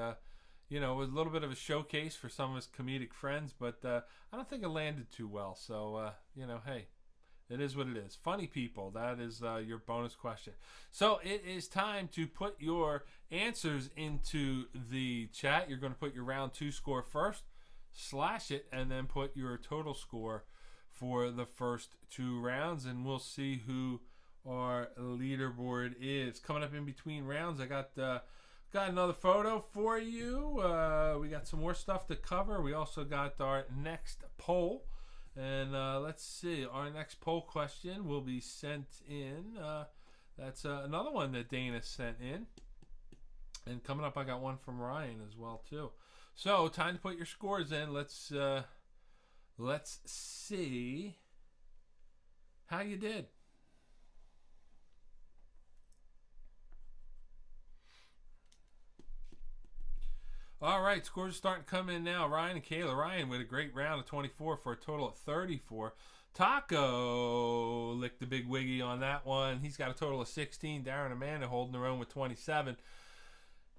you know, it was a little bit of a showcase for some of his comedic friends. But I don't think it landed too well. So, you know, hey. It is what it is. Funny people. That is your bonus question. So it is time to put your answers into the chat. You're going to put your round 2 score first, slash it, and then put your total score for the first 2 rounds, and we'll see who our leaderboard is. Coming up in between rounds, I got a got another photo for you. We got some more stuff to cover. We also got our next poll. And let's see. Our next poll question will be sent in. That's another one that Dana sent in. And coming up, I got one from Ryan as well, too. So, time to put your scores in. Let's see how you did. All right, scores are starting to come in now. Ryan and Kayla. Ryan with a great round of 24 for a total of 34. Taco licked the big wiggy on that one. He's got a total of 16. Darren and Amanda holding their own with 27.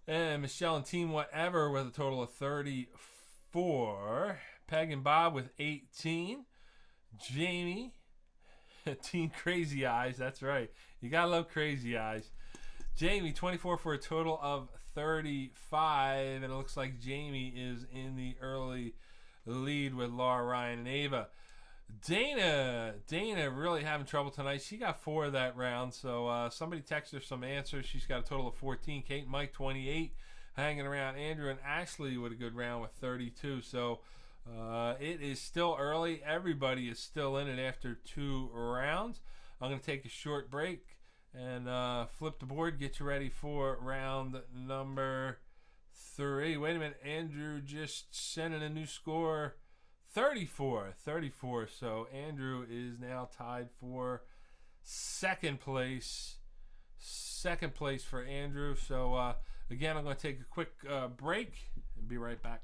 And Michelle and Team Whatever with a total of 34. Peg and Bob with 18. Jamie, Team Crazy Eyes. That's right. You got to love Crazy Eyes. Jamie, 24 for a total of 35. And it looks like Jamie is in the early lead with Laura, Ryan, and Ava. Dana really having trouble tonight. She got 4 of that round. So somebody texted her some answers. She's got a total of 14. Kate and Mike, 28. Hanging around. Andrew and Ashley with a good round with 32. So it is still early. Everybody is still in it after 2 rounds. I'm going to take a short break and flip the board. Get you ready for round number 3. Wait a minute. Andrew just sent in a new score. 34. So Andrew is now tied for second place. Second place for Andrew. So again, I'm going to take a quick break and be right back.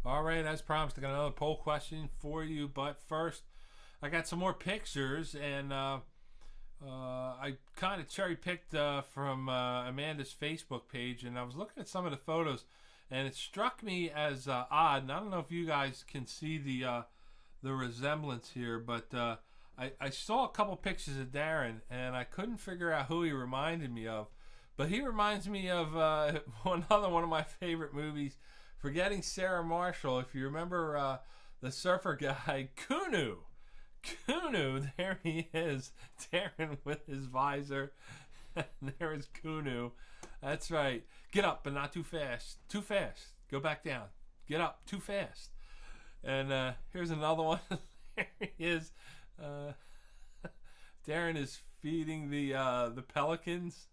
All right, as promised, I got another poll question for you. But first, I got some more pictures, and I kind of cherry-picked from Amanda's Facebook page, and I was looking at some of the photos, and it struck me as odd. And I don't know if you guys can see the resemblance here, but I saw a couple pictures of Darren, and I couldn't figure out who he reminded me of. But he reminds me of another one of my favorite movies, Forgetting Sarah Marshall. If you remember the surfer guy, Kunu, there he is, Darren with his visor. And there is Kunu. That's right. Get up, but not too fast. Too fast. Go back down. Get up, too fast. And here's another one. There he is. Darren is feeding the pelicans.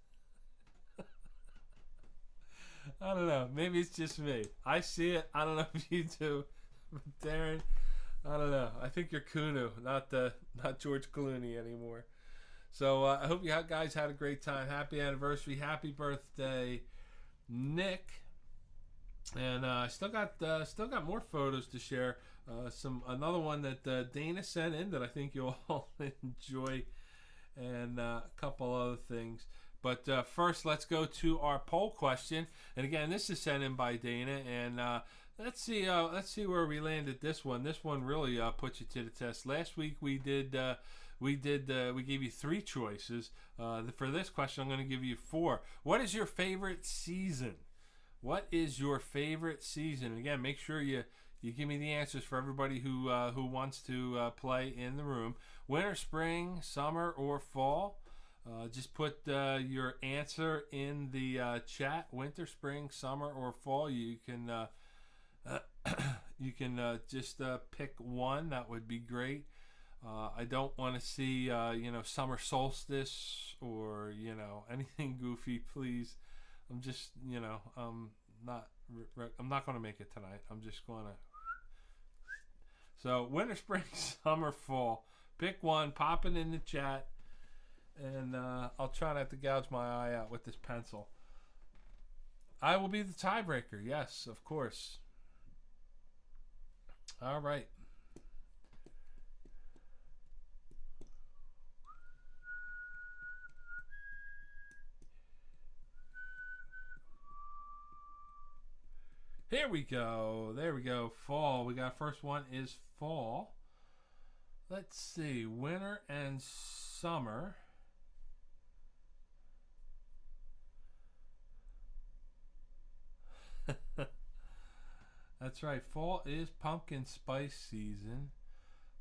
I don't know. Maybe it's just me. I see it. I don't know if you do. But Darren, I don't know. I think you're Kunu, not George Clooney anymore. So I hope you guys had a great time. Happy anniversary. Happy birthday, Nick. And I still got more photos to share. Another one that Dana sent in that I think you'll all enjoy, and a couple other things. But first, let's go to our poll question. And again, this is sent in by Dana. And let's see where we landed this one. This one really puts you to the test. Last week we gave you 3 choices. For this question, I'm going to give you 4. What is your favorite season? What is your favorite season? Again, make sure you give me the answers for everybody who wants to play in the room. Winter, spring, summer, or fall? Just put your answer in the chat. Winter, spring, summer, or fall. You can just pick one. That would be great. I don't want to see summer solstice or anything goofy, please. I'm just I'm not going to make it tonight. I'm just going to. So winter, spring, summer, fall. Pick one. Pop it in the chat. And I'll try not to gouge my eye out with this pencil. I will be the tiebreaker. Yes, of course. All right. Here we go. There we go. Fall. We got first one is fall. Let's see. Winter and summer. That's right. Fall is pumpkin spice season.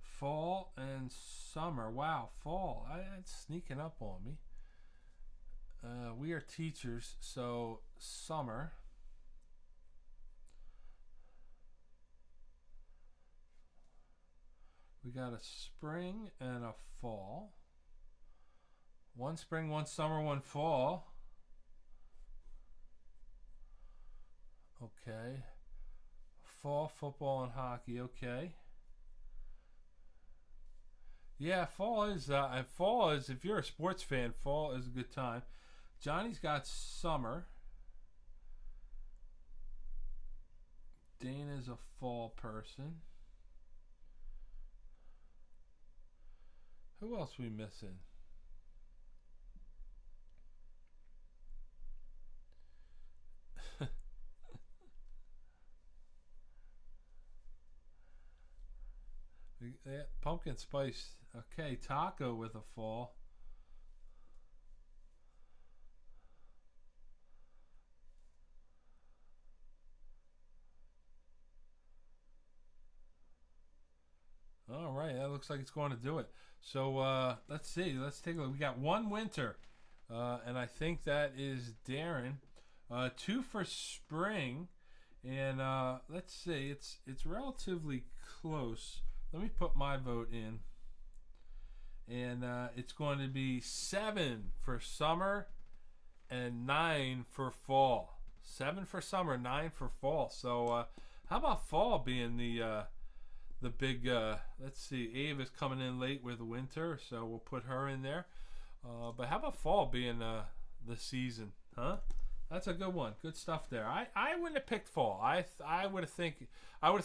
Fall and summer. Wow, fall. It's sneaking up on me. We are teachers, so summer. We got a spring and a fall. One spring, one summer, one fall. Okay. Fall, football, and hockey. Okay. Yeah, fall is, if you're a sports fan, fall is a good time. Johnny's got summer. Dana's a fall person. Who else we missing? Pumpkin spice. Okay, taco with a fall. All right, that looks like it's going to do it. So let's see. Let's take a look. We got one winter, and I think that is Darren. Two for spring, and let's see. It's relatively close. Let me put my vote in, and it's going to be 7 for summer and 9 for fall. 7 for summer, 9 for fall. So how about fall being the big, let's see, Ave is coming in late with winter, so we'll put her in there. But how about fall being the season, huh? That's a good one. Good stuff there. I wouldn't have picked fall. I would have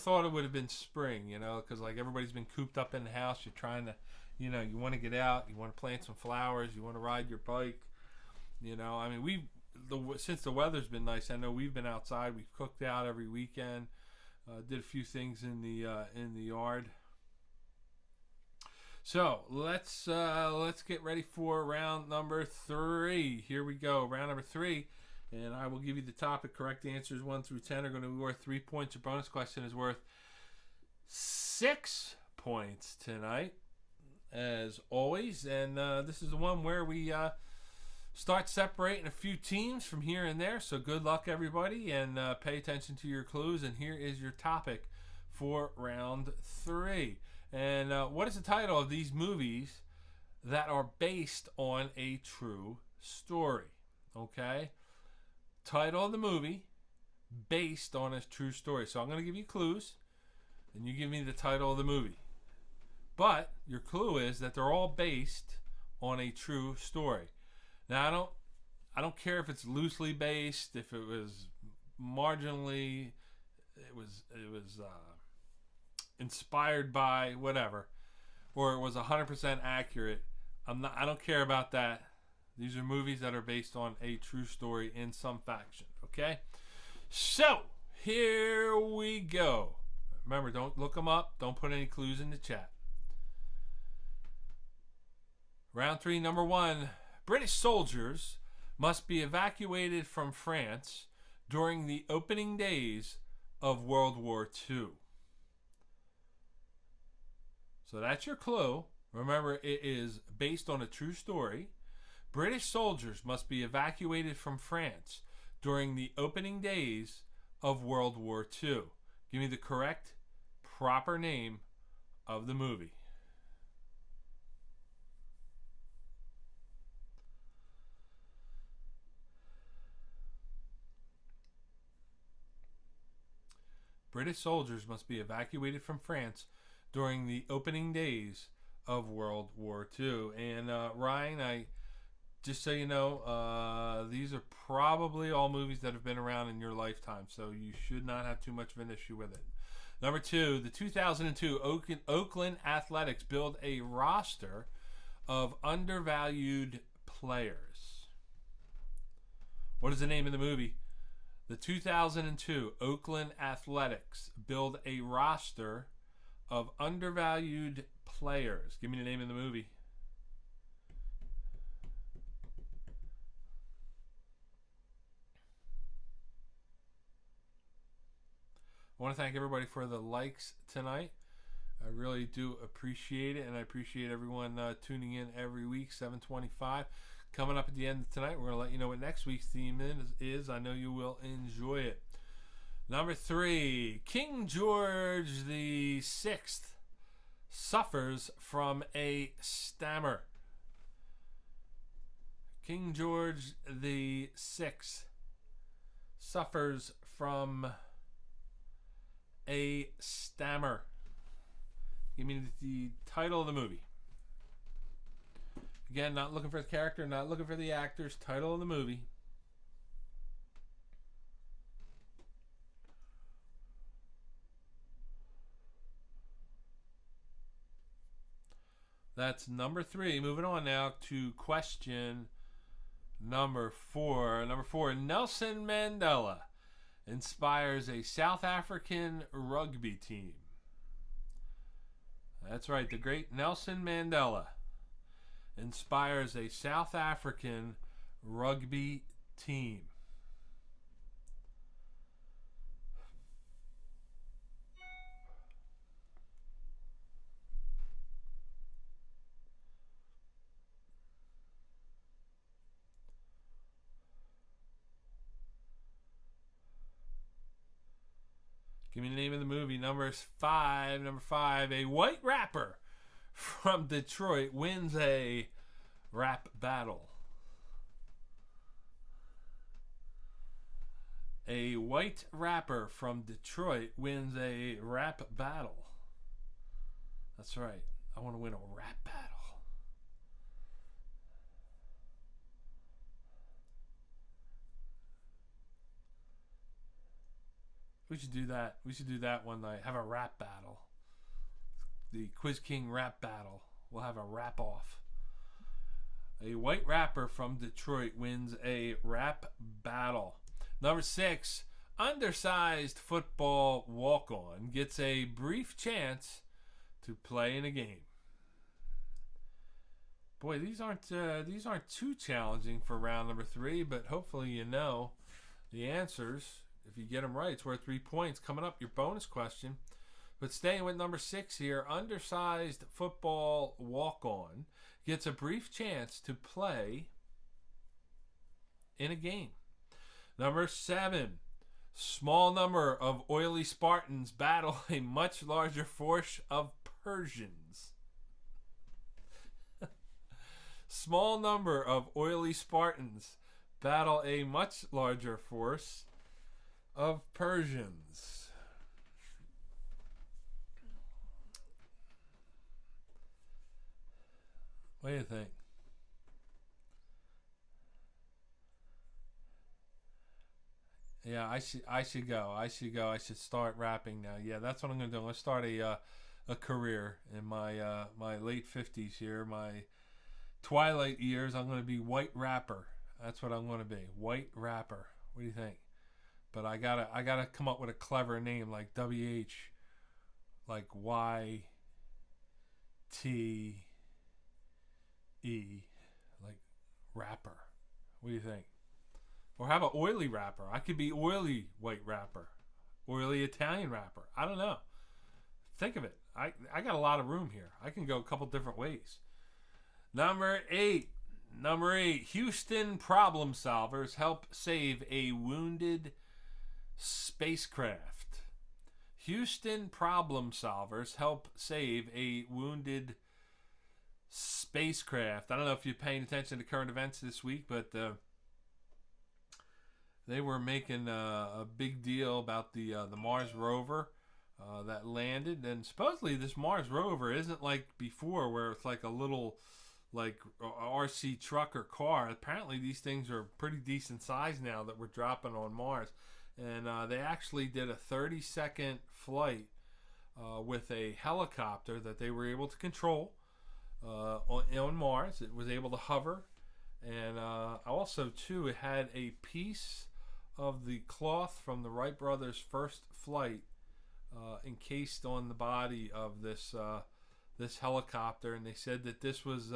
thought it would have been spring, because like everybody's been cooped up in the house. You're trying to, you want to get out. You want to plant some flowers. You want to ride your bike. I mean, since the weather's been nice, I know we've been outside. We've cooked out every weekend. Did a few things in the yard. So let's get ready for round number 3. Here we go, round number 3, and I will give you the topic. Correct answers 1 through 10 are going to be worth 3 points. Your bonus question is worth 6 points tonight, as always. And this is the one where we start separating a few teams from here and there. So good luck, everybody, and pay attention to your clues. And here is your topic for round 3. And what is the title of these movies that are based on a true story? Okay? Title of the movie based on a true story. So I'm going to give you clues, and you give me the title of the movie. But your clue is that they're all based on a true story. Now I don't care if it's loosely based, if it was marginally, it was inspired by whatever, or it was 100% accurate. I don't care about that. These are movies that are based on a true story in some fashion. Okay, so here we go. Remember, don't look them up. Don't put any clues in the chat. Round 3, number 1. British soldiers must be evacuated from France during the opening days of World War II. So that's your clue. Remember, it is based on a true story. British soldiers must be evacuated from France during the opening days of World War II. Give me the correct, proper name of the movie. British soldiers must be evacuated from France during the opening days of World War II. And Ryan, just so you know, these are probably all movies that have been around in your lifetime, so you should not have too much of an issue with it. Number 2, the 2002 Oakland Athletics build a roster of undervalued players. What is the name of the movie? The 2002 Oakland Athletics build a roster of undervalued players. Give me the name of the movie. I want to thank everybody for the likes tonight. I really do appreciate it, and I appreciate everyone tuning in every week, 7:25. Coming up at the end of tonight, we're going to let you know what next week's theme is. I know you will enjoy it. Number 3, King George VI suffers from a stammer. King George VI suffers from a stammer. Give me the title of the movie. Again, not looking for the character, not looking for the actors. Title of the movie. That's number 3. Moving on now to question number 4. Number 4, Nelson Mandela inspires a South African rugby team. That's right, the great Nelson Mandela inspires a South African rugby team. Give me the name of the movie. Number 5. Number 5. A white rapper from Detroit wins a rap battle. A white rapper from Detroit wins a rap battle. That's right. I want to win a rap battle. We should do that. We should do that one night. Have a rap battle. The Quiz King rap battle. We'll have a rap off. A white rapper from Detroit wins a rap battle. Number 6, undersized football walk-on gets a brief chance to play in a game. Boy, these aren't too challenging for round number 3, but hopefully you know the answers. If you get them right, it's worth 3 points. Coming up, your bonus question. But staying with number 6 here, undersized football walk-on gets a brief chance to play in a game. Number 7, small number of oily Spartans battle a much larger force of Persians. Small number of oily Spartans battle a much larger force of Persians. What do you think? Yeah, I should go. I should start rapping now. Yeah, that's what I'm gonna do. I'm gonna start a career in my my late 50s here, my twilight years. I'm gonna be white rapper. That's what I'm gonna be. White rapper. What do you think? But I gotta come up with a clever name like WH, like YTE, like rapper. What do you think? Or how about oily rapper? I could be oily white rapper, oily Italian rapper. I don't know. Think of it. I got a lot of room here. I can go a couple different ways. Number 8. Houston problem solvers help save a wounded spacecraft. Houston problem solvers help save a wounded spacecraft. I don't know if you're paying attention to current events this week, but they were making a big deal about the Mars rover that landed, and supposedly this Mars rover isn't like before, where it's like a little like RC truck or car. Apparently these things are pretty decent size now that we're dropping on Mars. And they actually did a 30-second flight with a helicopter that they were able to control on Mars. It was able to hover. And also, too, it had a piece of the cloth from the Wright brothers' first flight encased on the body of this helicopter, and they said that this was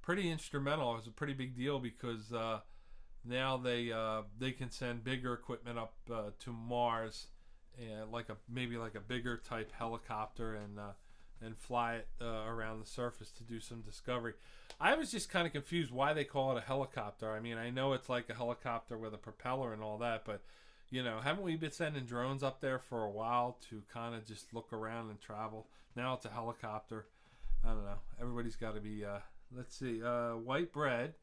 pretty instrumental. It was a pretty big deal because now they can send bigger equipment up to Mars, and maybe like a bigger type helicopter, and fly it around the surface to do some discovery. I was just kind of confused why they call it a helicopter. I mean, I know it's like a helicopter with a propeller and all that, but haven't we been sending drones up there for a while to kind of just look around and travel? Now it's a helicopter. I don't know. Everybody's got to be, let's see, white bread,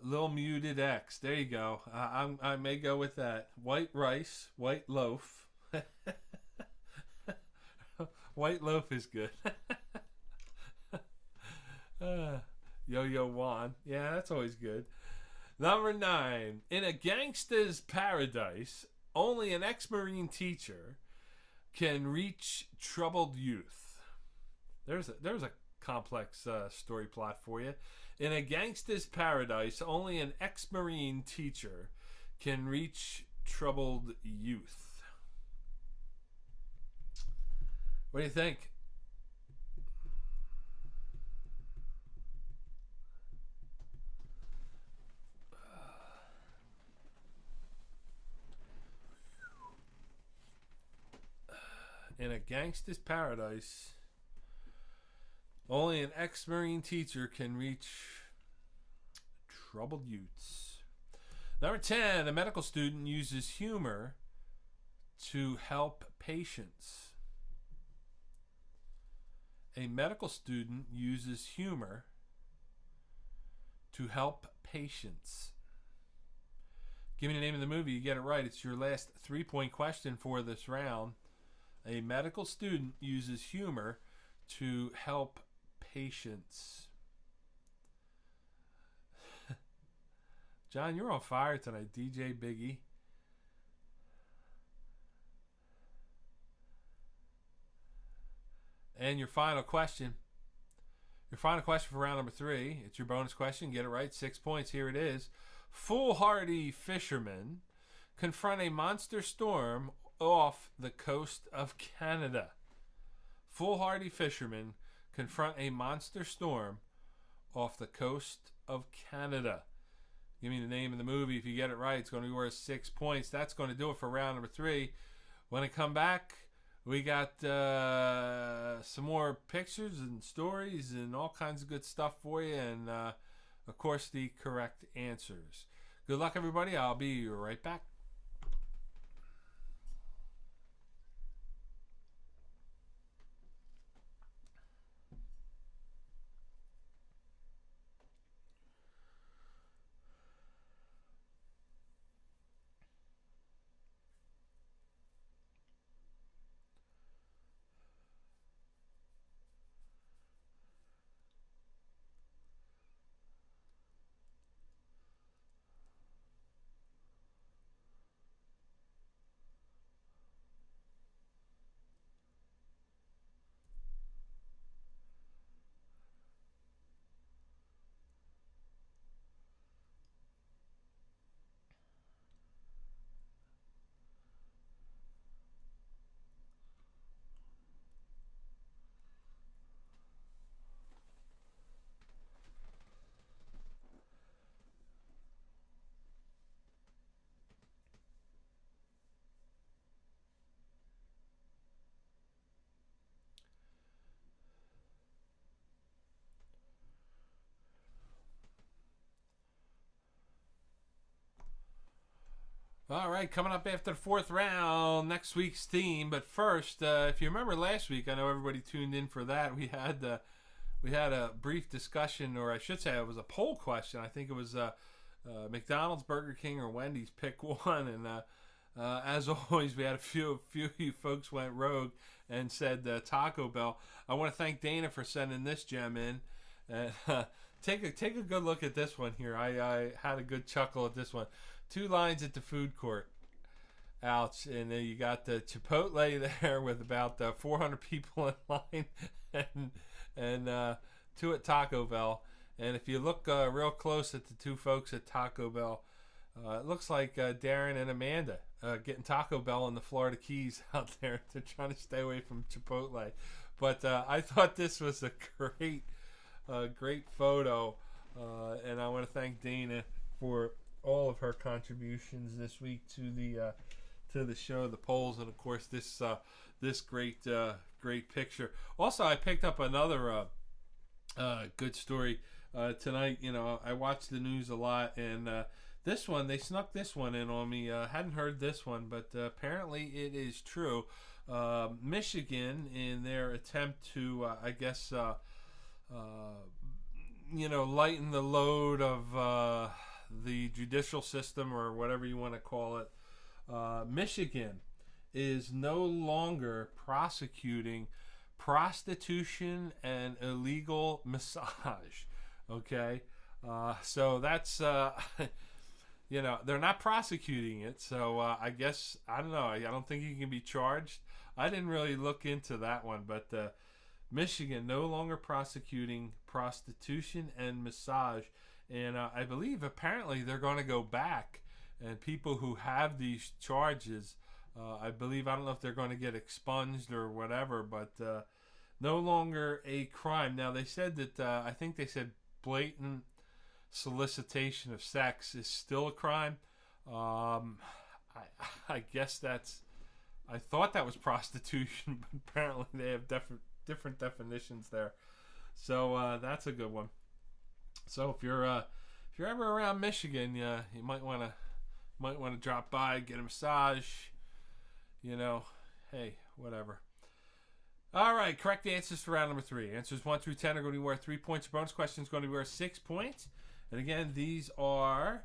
little muted X. There you go. I may go with that. White rice, white loaf. White loaf is good. Yo-Yo Wan. Yeah, that's always good. Number 9. In a gangster's paradise, only an ex-Marine teacher can reach troubled youth. There's a complex story plot for you. In a gangster's paradise, only an ex-Marine teacher can reach troubled youth. What do you think? In a gangster's paradise, only an ex-Marine teacher can reach troubled youths. Number 10, a medical student uses humor to help patients. A medical student uses humor to help patients. Give me the name of the movie. You get it right. It's your last 3-point question for this round. A medical student uses humor to help patients. John, you're on fire tonight, DJ Biggie. And your final question. Your final question for round number 3. It's your bonus question. Get it right. 6 points. Here it is. Foolhardy fishermen confront a monster storm off the coast of Canada. Foolhardy fishermen confront a monster storm off the coast of Canada. Give me the name of the movie. If you get it right, it's going to be worth 6 points. That's going to do it for round number 3. When I come back, we got some more pictures and stories and all kinds of good stuff for you, and of course the correct answers. Good luck, everybody. I'll be right back. All right, coming up after the 4th round, next week's theme. But first, if you remember last week, I know everybody tuned in for that. We had a brief discussion, or I should say, it was a poll question. I think it was McDonald's, Burger King, or Wendy's. Pick one. And as always, we had a few of you folks went rogue and said Taco Bell. I want to thank Dana for sending this gem in. And take a good look at this one here. I had a good chuckle at this one. 2 lines at the food court. Ouch. And then you got the Chipotle there with about 400 people in line, and 2 at Taco Bell. And if you look real close at the 2 folks at Taco Bell, it looks like Darren and Amanda getting Taco Bell in the Florida Keys out there. They're trying to stay away from Chipotle. But I thought this was a great photo. And I want to thank Dana for all of her contributions this week to the show, the polls, and of course this great picture. Also, I picked up another good story tonight. You know, I watch the news a lot, and this one, they snuck this one in on me. Hadn't heard this one, but apparently it is true. Michigan, in their attempt to, lighten the load of the judicial system, or whatever you want to call it, Michigan is no longer prosecuting prostitution and illegal massage. Okay, so that's they're not prosecuting it. So I guess, I don't know. I don't think you can be charged. I didn't really look into that one, but Michigan no longer prosecuting prostitution and massage, and I believe apparently they're going to go back, and people who have these charges, I don't know if they're going to get expunged or whatever, but no longer a crime. Now, they said that, I think they said blatant solicitation of sex is still a crime. I guess I thought that was prostitution, but apparently they have different definitions there. So that's a good one. So if you're ever around Michigan, you might want to drop by, get a massage. Hey, whatever. All right, correct answers for round number 3. Answers 1 through 10 are going to be worth 3 points. Your bonus question is going to be worth 6 points. And again, these are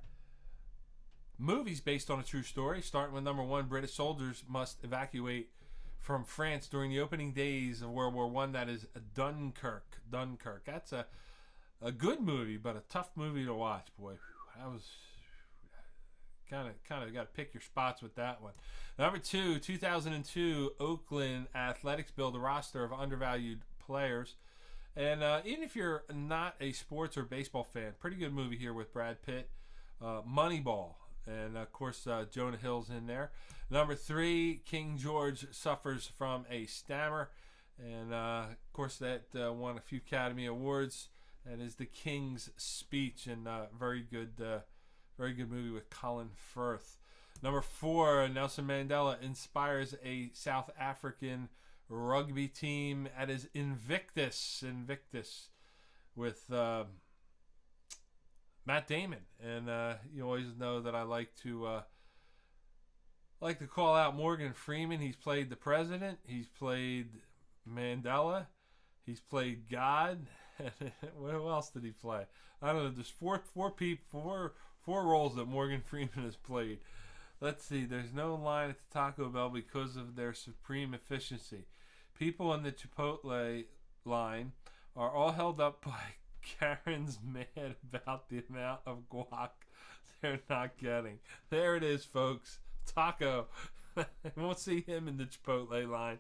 movies based on a true story. Starting with number 1, British soldiers must evacuate from France during the opening days of World War I. That is Dunkirk. That's a good movie, but a tough movie to watch. Boy, that was kind of got to pick your spots with that one. Number 2, 2002, Oakland Athletics build a roster of undervalued players. And even if you're not a sports or baseball fan, pretty good movie here with Brad Pitt. Moneyball. And, of course, Jonah Hill's in there. Number 3, King George suffers from a stammer. And, of course, that won a few Academy Awards. That is The King's Speech. And very good movie with Colin Firth. Number 4, Nelson Mandela inspires a South African rugby team at his Invictus with Matt Damon. And you always know that I like to call out Morgan Freeman. He's played the president. He's played Mandela. He's played God. What else did he play? I don't know. There's four roles that Morgan Freeman has played. Let's see. There's no line at the Taco Bell because of their supreme efficiency. People in the Chipotle line are all held up by Karen's mad about the amount of guac they're not getting. There it is, folks. Taco. Won't see him in the Chipotle line.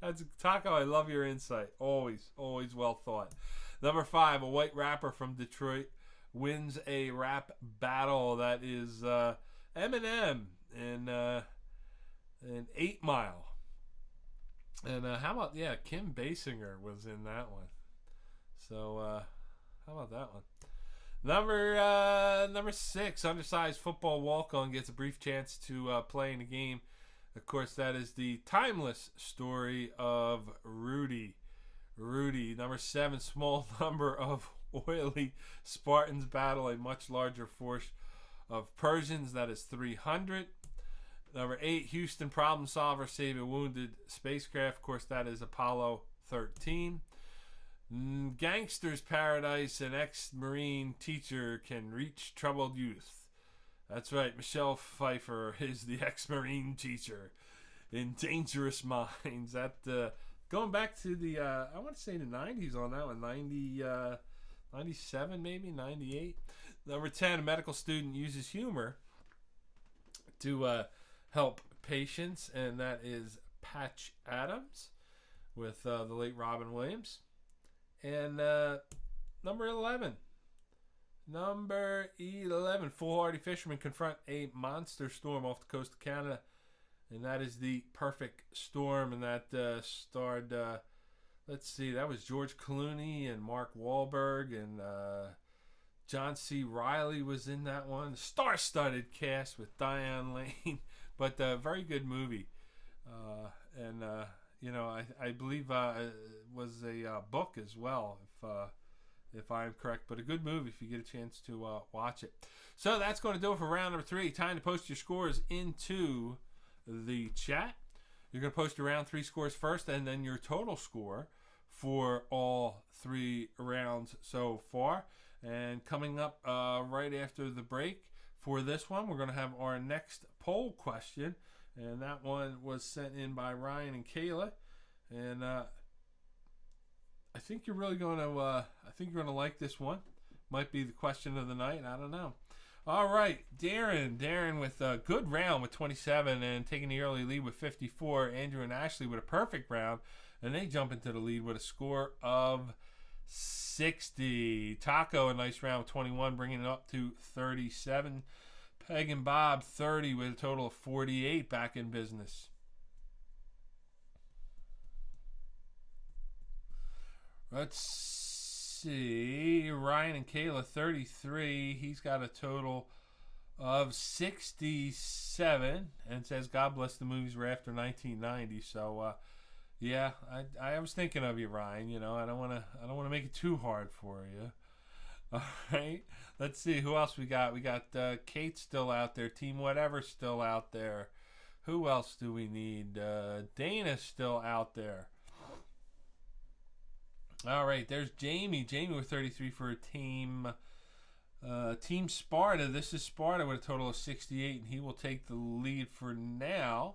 That's Taco. I love your insight. Always well thought. Number 5, a white rapper from Detroit wins a rap battle. That is Eminem in 8 Mile. And how about, Kim Basinger was in that one. So how about that one? Number 6, undersized football walk-on gets a brief chance to play in a game. Of course, that is the timeless story of Rudy. Number 7, small number of oily Spartans battle a much larger force of Persians. That is 300. Number 8, Houston problem solver save a wounded spacecraft. Of course, that is Apollo 13. Gangster's paradise, an ex-Marine teacher can reach troubled youth. That's right, Michelle Pfeiffer is the ex-Marine teacher in Dangerous Minds. Going back to the, I want to say the 90s on that one, 97 maybe, 98. Number 10, a medical student uses humor to help patients, and that is Patch Adams with the late Robin Williams. And number 11, foolhardy fishermen confront a monster storm off the coast of Canada, and that is The Perfect Storm, and that starred, let's see, that was George Clooney and Mark Wahlberg, and John C. Reilly was in that one. Star-studded cast with Diane Lane, but very good movie. I believe it was a book as well, if I'm correct. But a good movie if you get a chance to watch it. So that's going to do it for round number 3. Time to post your scores into the chat. You're going to post your round 3 scores first, and then your total score for all 3 rounds so far. And coming up right after the break for this one, we're going to have our next poll question. And that one was sent in by Ryan and Kayla. And I think you're really going to like this one. Might be the question of the night. I don't know. All right, Darren with a good round with 27 and taking the early lead with 54. Andrew and Ashley with a perfect round, and they jump into the lead with a score of 60. Taco, a nice round with 21, bringing it up to 37. Peg and Bob, 30 with a total of 48 back in business. Let's see. Ryan and Kayla, 33. He's got a total of 67 and says, God bless the movies were after 1990. So, yeah, I was thinking of you, Ryan. You know, I don't want to make it too hard for you. All right. Let's see who else we got. We got Kate still out there. Team Whatever still out there. Who else do we need? Dana's still out there. All right. There's Jamie. Jamie with 33 for a team. Team Sparta. This is Sparta with a total of 68, and he will take the lead for now.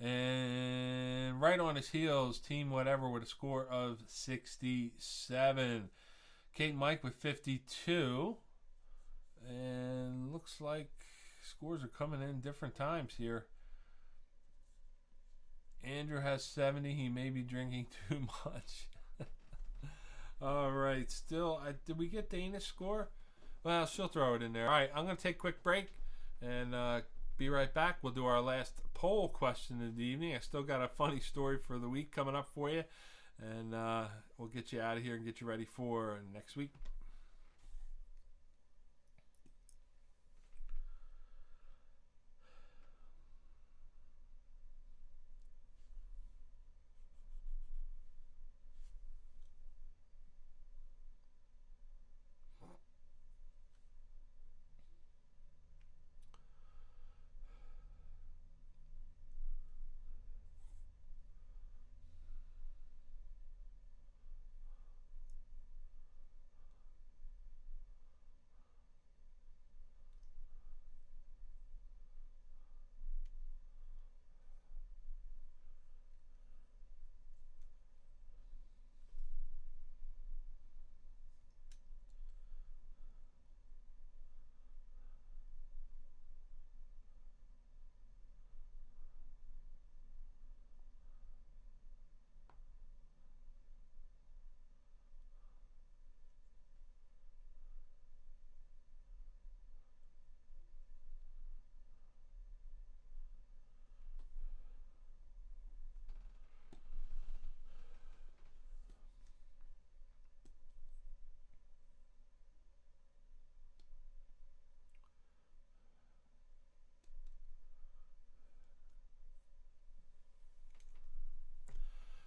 And right on his heels, Team Whatever with a score of 67. Kate and Mike with 52. And looks like scores are coming in different times here. Andrew has 70. He may be drinking too much. All right. Still, did we get Dana's score? Well, she'll throw it in there. All right. I'm going to take a quick break and be right back. We'll do our last poll question of the evening. I still got a funny story for the week coming up for you. And we'll get you out of here and get you ready for next week.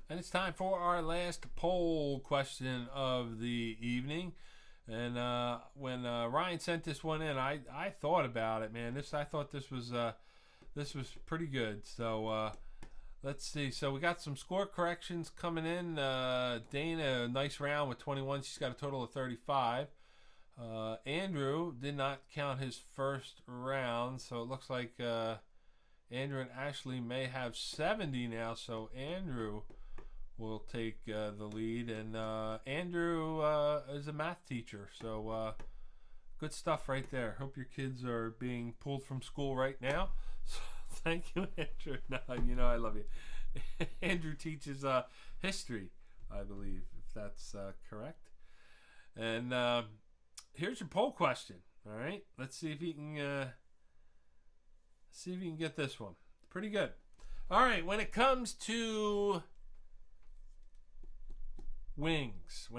And it's time for our last poll question of the evening. And when Ryan sent this one in, I thought about it, man. I thought this was pretty good. So let's see. So we got some score corrections coming in. Dana, a nice round with 21. She's got a total of 35. Andrew did not count his first round, so it looks like Andrew and Ashley may have 70 now, so Andrew will take the lead. And Andrew is a math teacher, so good stuff right there. Hope your kids are being pulled from school right now. So thank you, Andrew. No, you know I love you. Andrew teaches history, I believe, if that's correct. And here's your poll question. All right, let's see if you can get this one. Pretty good. All right, when it comes to wings,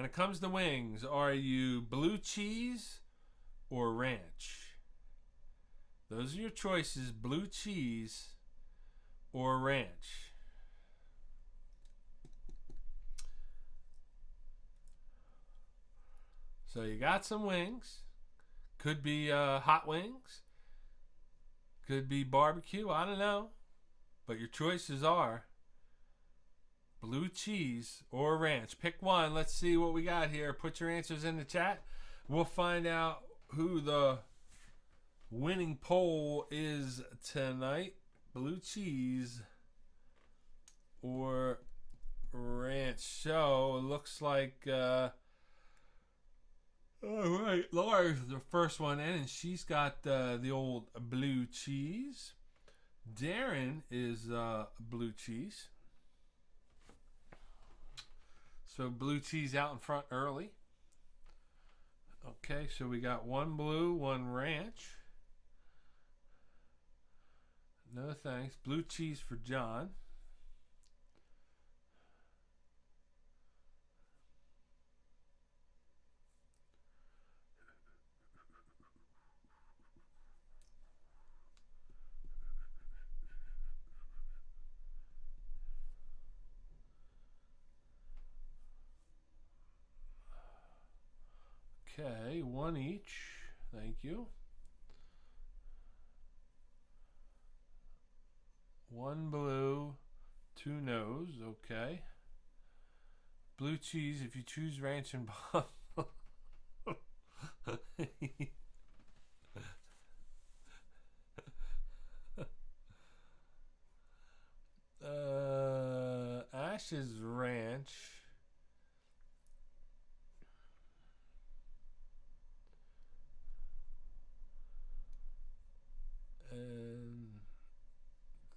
are you blue cheese or ranch? Those are your choices: blue cheese or ranch. So you got some wings. Could be hot wings. Could be barbecue. I don't know. But your choices are blue cheese or ranch. Pick one. Let's see what we got here. Put your answers in the chat. We'll find out who the winning poll is tonight. Blue cheese or ranch. So it looks like all right, Laura's the first one in, and she's got the old blue cheese. Darren is blue cheese. So blue cheese out in front early. Okay, so we got one blue, one ranch. No thanks. Blue cheese for John. Okay, one each. Thank you. One blue, two no's. Okay. Blue cheese if you choose ranch and buffalo. Ash's ranch. And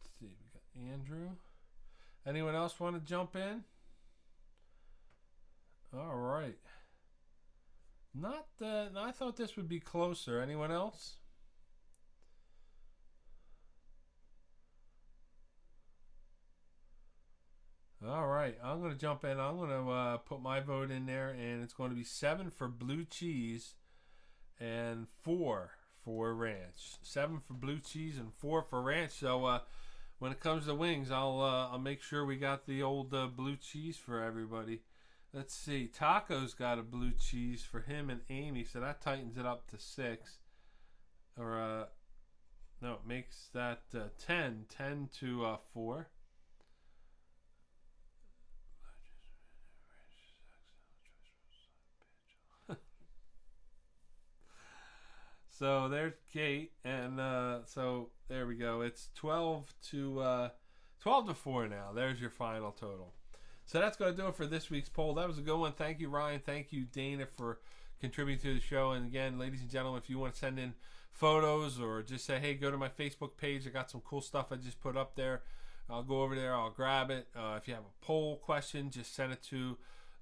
let's see, we got Andrew. Anyone else want to jump in? All right. Not that I thought this would be closer. Anyone else? All right, I'm going to jump in. I'm going to put my vote in there, and it's going to be 7 for blue cheese and 4 for ranch. 7 for blue cheese and 4 for ranch. So when it comes to wings, I'll make sure we got the old blue cheese for everybody. Let's see. Taco's got a blue cheese for him and Amy, so that tightens it up to 6. Or no, it makes that 10 to 4. So there's Kate, and so there we go. It's 12 to 4 now. There's your final total. So that's going to do it for this week's poll. That was a good one. Thank you, Ryan. Thank you, Dana, for contributing to the show. And again, ladies and gentlemen, if you want to send in photos or just say, hey, go to my Facebook page. I got some cool stuff I just put up there. I'll go over there. I'll grab it. If you have a poll question, just send it to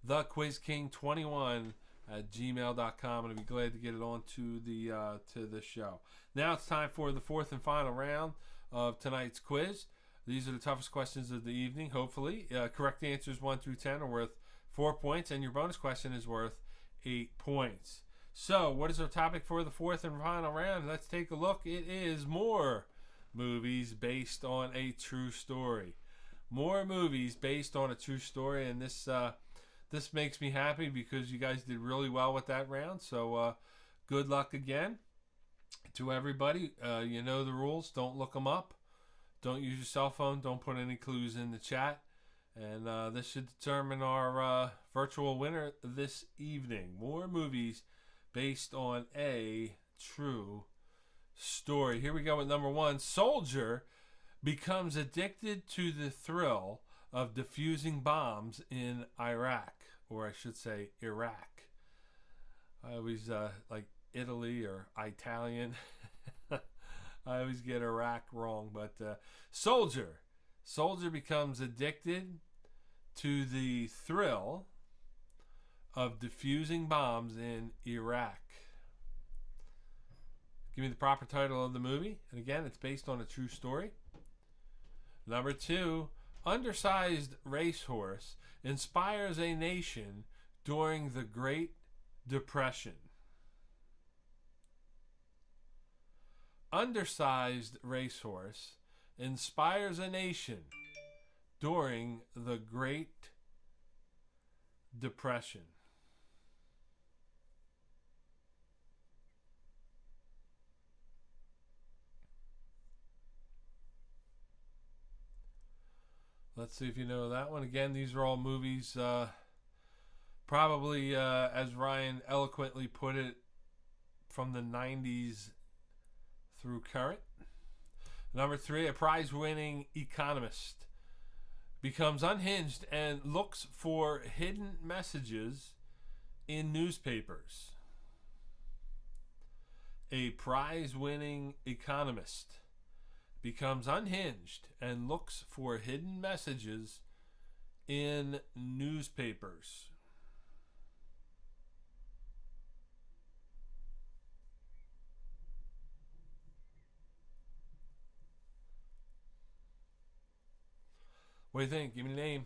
thequizking21@gmail.com, and I'd be glad to get it on to the show. Now it's time for the fourth and final round of tonight's quiz. These are the toughest questions of the evening, hopefully. Correct answers 1 through 10 are worth 4 points, and your bonus question is worth 8 points. So what is our topic for the fourth and final round? Let's take a look. It is more movies based on a true story. More movies based on a true story, and this makes me happy because you guys did really well with that round. So good luck again to everybody. You know the rules. Don't look them up. Don't use your cell phone. Don't put any clues in the chat. And this should determine our virtual winner this evening. More movies based on a true story. Here we go with number 1. Soldier becomes addicted to the thrill of defusing bombs in Iraq, or I should say Iraq. I always like Italy or Italian. I always get Iraq wrong, but Soldier becomes addicted to the thrill of defusing bombs in Iraq. Give me the proper title of the movie. And again, it's based on a true story. Number 2, undersized racehorse inspires a nation during the Great Depression. Undersized racehorse inspires a nation during the Great Depression. Let's see if you know that one. Again, these are all movies, probably, as Ryan eloquently put it, from the 90s through current. Number 3, a prize-winning economist becomes unhinged and looks for hidden messages in newspapers. A prize-winning economist becomes unhinged and looks for hidden messages in newspapers. What do you think? Give me the name.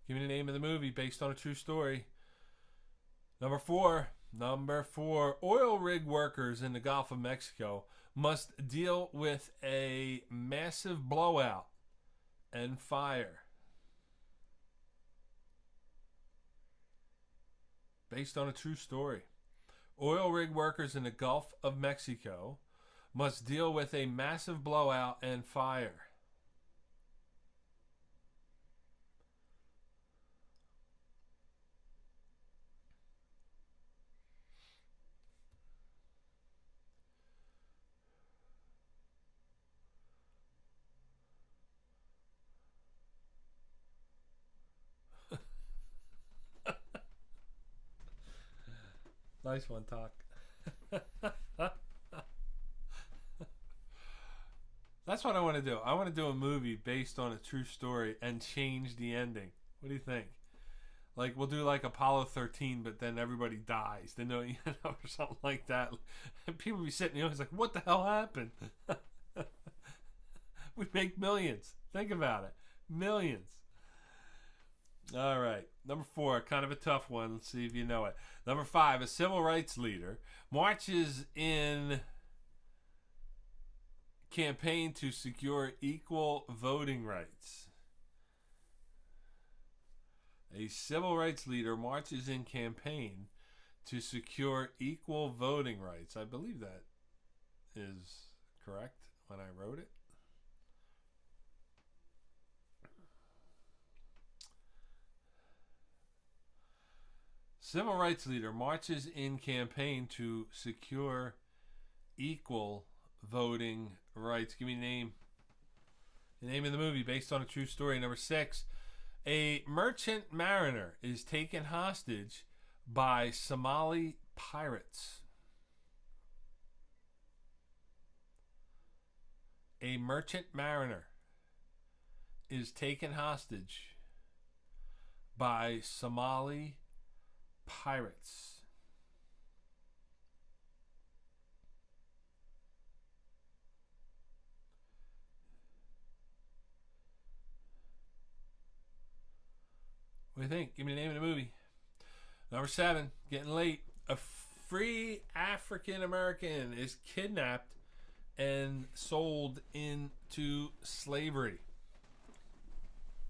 Give me the name of the movie based on a true story. Number four, oil rig workers in the Gulf of Mexico must deal with a massive blowout and fire. Based on a true story. Oil rig workers in the Gulf of Mexico must deal with a massive blowout and fire. Nice one, Talk. That's what I want to do. I want to do a movie based on a true story and change the ending. What do you think? Like, we'll do like Apollo 13, but then everybody dies. Then, or something like that. And people be sitting there like, what the hell happened? We make millions. Think about it. Millions. All right. Number 4, kind of a tough one. Let's see if you know it. Number 5, a civil rights leader marches in campaign to secure equal voting rights. A civil rights leader marches in campaign to secure equal voting rights. I believe that is correct when I wrote it. Civil rights leader marches in campaign to secure equal voting rights. Give me the name. The name of the movie based on a true story. Number 6, a merchant mariner is taken hostage by Somali pirates. A merchant mariner is taken hostage by Somali pirates. What do you think? Give me the name of the movie. Number 7, getting late. A free African American is kidnapped and sold into slavery.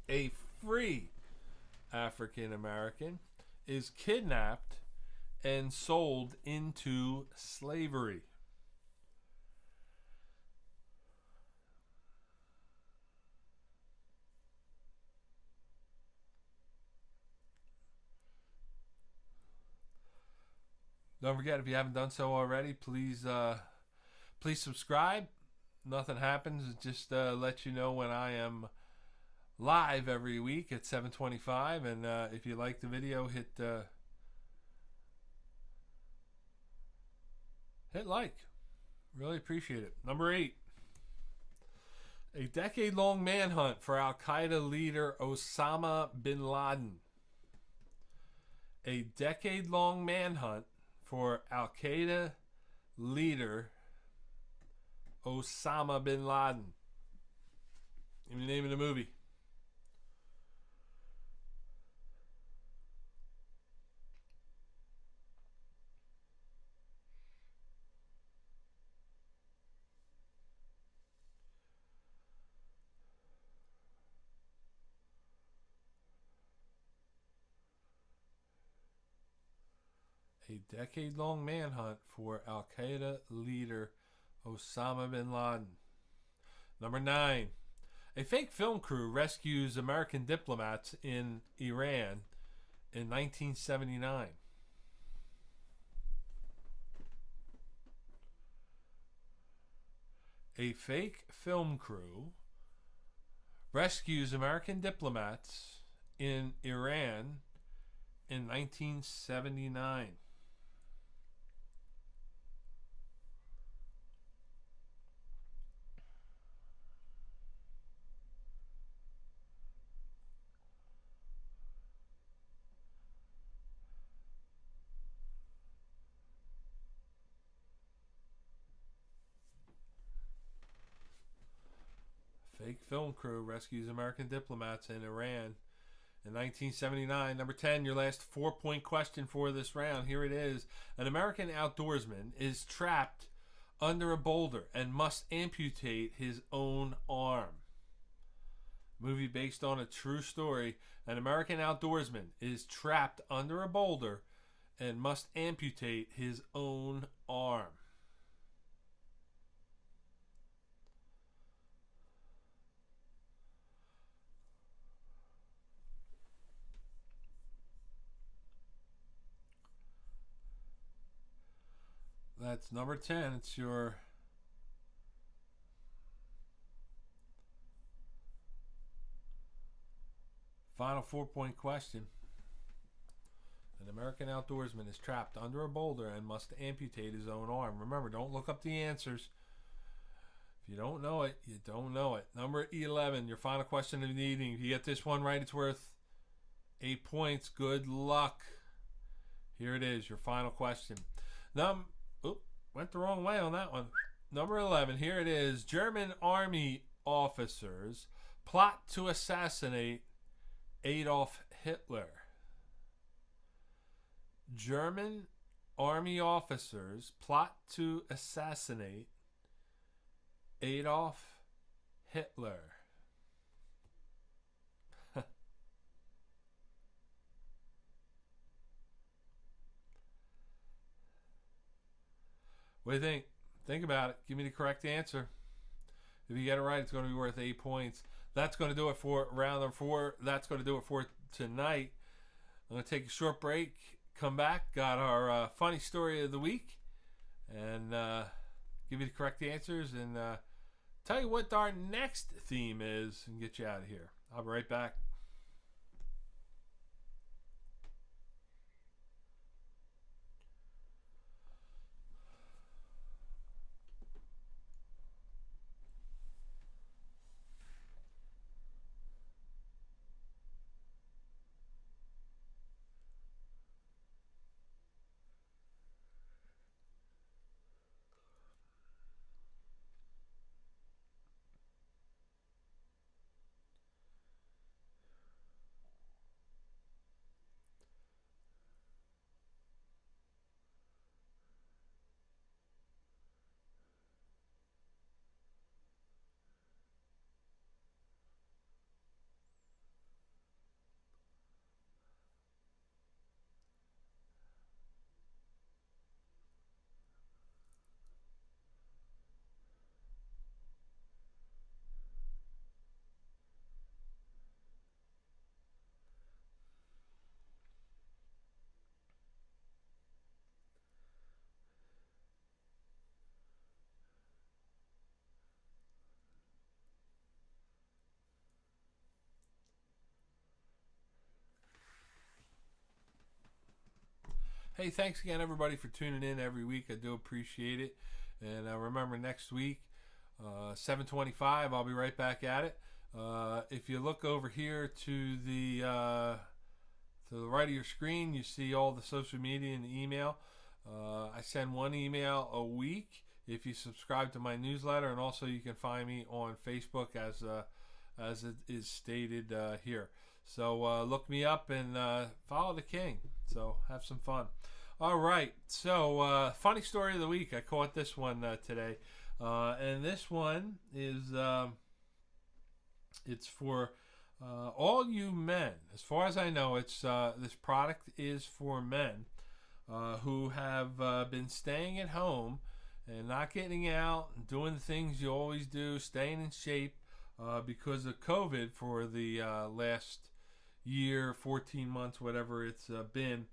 A free African American is kidnapped and sold into slavery. Don't forget, if you haven't done so already, please subscribe. Nothing happens. It just lets you know when I am live every week at 7:25. And if you like the video, hit like. Really appreciate it. Number 8. A decade-long manhunt for Al-Qaeda leader Osama bin Laden. A decade-long manhunt for Al-Qaeda leader Osama bin Laden. Give me the name of the movie. A decade-long manhunt for Al-Qaeda leader Osama bin Laden. Number 9. A fake film crew rescues American diplomats in Iran in 1979. A fake film crew rescues American diplomats in Iran in 1979. Fake film crew rescues American diplomats in Iran in 1979. Number 10, your last 4-point question for this round. Here it is. An American outdoorsman is trapped under a boulder and must amputate his own arm. Movie based on a true story. An American outdoorsman is trapped under a boulder and must amputate his own arm. That's number 10. It's your final 4-point question. An American outdoorsman is trapped under a boulder and must amputate his own arm. Remember, don't look up the answers. If you don't know it, you don't know it. Number 11, your final question of the evening. If you get this one right, it's worth 8 points. Good luck. Here it is, your final question. Went the wrong way on that one. Number 11, here it is. German army officers plot to assassinate Adolf Hitler. German army officers plot to assassinate Adolf Hitler. What do you think? Think about it. Give me the correct answer. If you get it right, it's going to be worth 8 points. That's going to do it for round number 4. That's going to do it for tonight. I'm going to take a short break. Come back. Got our funny story of the week. And give you the correct answers. And tell you what our next theme is. And get you out of here. I'll be right back. Hey, thanks again, everybody, for tuning in every week. I do appreciate it. And remember, next week, 7:25, I'll be right back at it. If you look over here to the right of your screen, you see all the social media and the email. I send one email a week if you subscribe to my newsletter, and also you can find me on Facebook as it is stated here. So look me up and follow the king. So have some fun. All right. So funny story of the week. I caught this one today, and this one is it's for all you men. As far as I know, it's this product is for men who have been staying at home and not getting out and doing the things you always do, staying in shape because of COVID for the last year, 14 months, whatever it's been.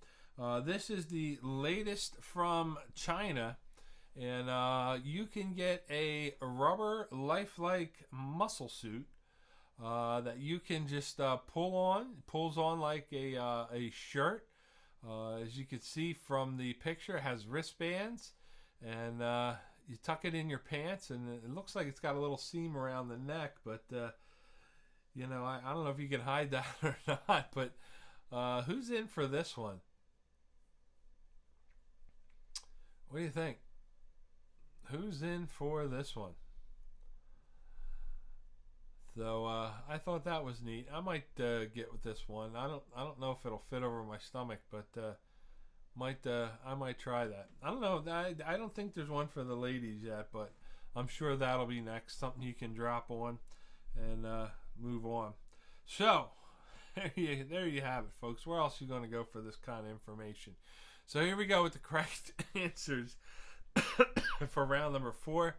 This is the latest from China, and you can get a rubber lifelike muscle suit that you can just pull on. It pulls on like a shirt. As you can see from the picture, it has wristbands, and you tuck it in your pants, and it looks like it's got a little seam around the neck, but you know, I don't know if you can hide that or not, but who's in for this one? What do you think? Who's in for this one? So I thought that was neat. I might get with this one. I don't know if it'll fit over my stomach, but I might try that. I don't know. I don't think there's one for the ladies yet, but I'm sure that'll be next. Something you can drop on and move on. So there you have it, folks. Where else are you going to go for this kind of information? So here we go with the correct answers for round number 4.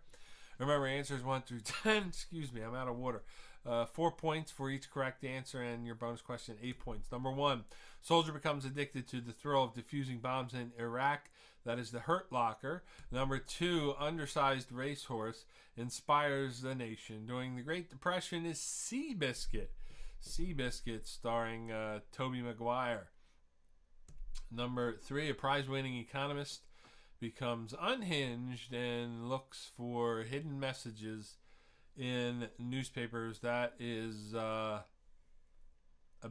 Remember, answers 1 through 10. Excuse me, I'm out of water. 4 points for each correct answer, and your bonus question, 8 points. Number 1, soldier becomes addicted to the thrill of defusing bombs in Iraq. That is the Hurt Locker. Number 2, undersized racehorse inspires the nation. During the Great Depression is Seabiscuit. Seabiscuit, starring Tobey Maguire. Number 3, a prize-winning economist becomes unhinged and looks for hidden messages in newspapers. That is A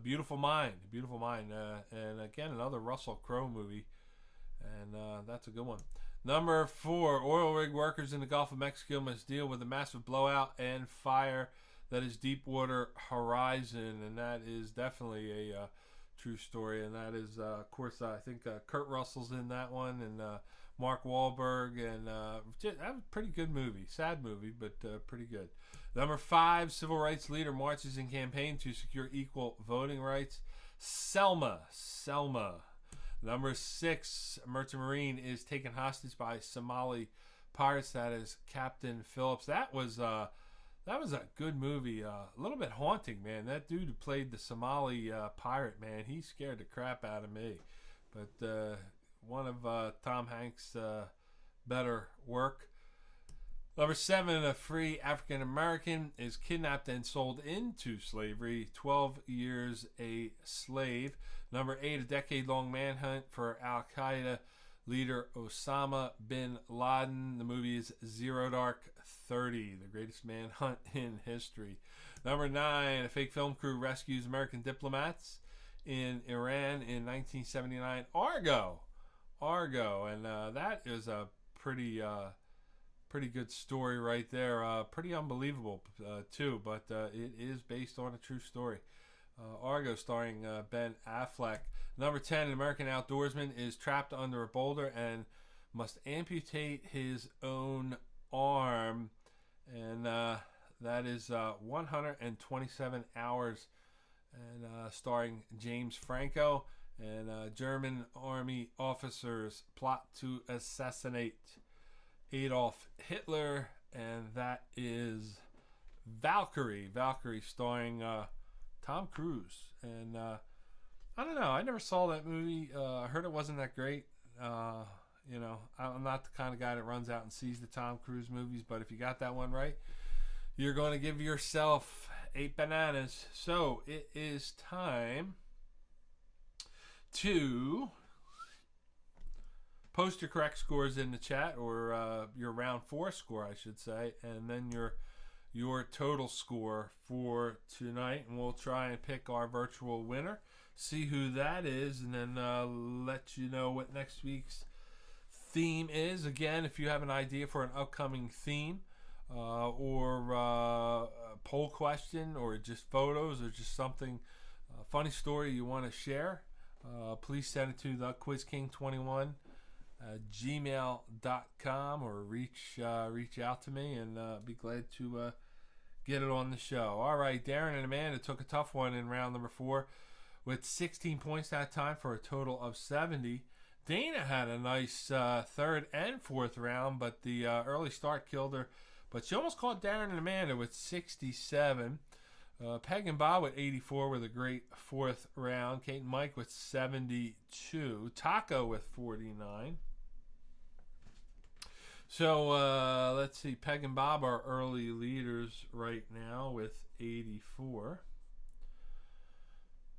Beautiful Mind. A Beautiful Mind. And again, another Russell Crowe movie. And that's a good one. Number 4, oil rig workers in the Gulf of Mexico must deal with a massive blowout and fire. That is Deepwater Horizon. And that is definitely a true story. And that is, of course, I think Kurt Russell's in that one. And Mark Wahlberg, and that was a pretty good movie. Sad movie, but pretty good. Number 5, civil rights leader marches in campaign to secure equal voting rights. Selma. Number 6, merchant marine is taken hostage by Somali pirates. That is Captain Phillips. That was a good movie. A little bit haunting, man. That dude who played the Somali pirate, man, he scared the crap out of me. But one of Tom Hanks' better work. Number 7, a free African American is kidnapped and sold into slavery. 12 years a slave. Number 8, a decade-long manhunt for Al Qaeda leader Osama bin Laden. The movie is Zero Dark 30, the greatest manhunt in history. Number 9, a fake film crew rescues American diplomats in Iran in 1979. Argo, and that is a pretty good story right there. Pretty unbelievable too, but it is based on a true story. Argo, starring Ben Affleck. Number 10, an American outdoorsman is trapped under a boulder and must amputate his own arm, and that is 127 hours, and starring James Franco. And German army officers plot to assassinate Adolf Hitler, and that is Valkyrie, starring Tom Cruise. And I don't know, I never saw that movie. I heard it wasn't that great. You know, I'm not the kind of guy that runs out and sees the Tom Cruise movies, but if you got that one right, you're going to give yourself 8 bananas. So it is time to post your correct scores in the chat, or your round 4 score, I should say, and then your total score for tonight, and we'll try and pick our virtual winner, see who that is, and then let you know what next week's theme is. Again, if you have an idea for an upcoming theme, or a poll question, or just photos, or just something, a funny story you want to share, please send it to thequizking21 gmail.com, or reach out to me, and be glad to get it on the show. All right, Darren and Amanda took a tough one in round number 4 with 16 points that time for a total of 70. Dana had a nice third and fourth round, but the early start killed her. But she almost caught Darren and Amanda with 67. Peg and Bob with 84 with a great fourth round. Kate and Mike with 72. Taco with 49. So let's see. Peg and Bob are early leaders right now with 84.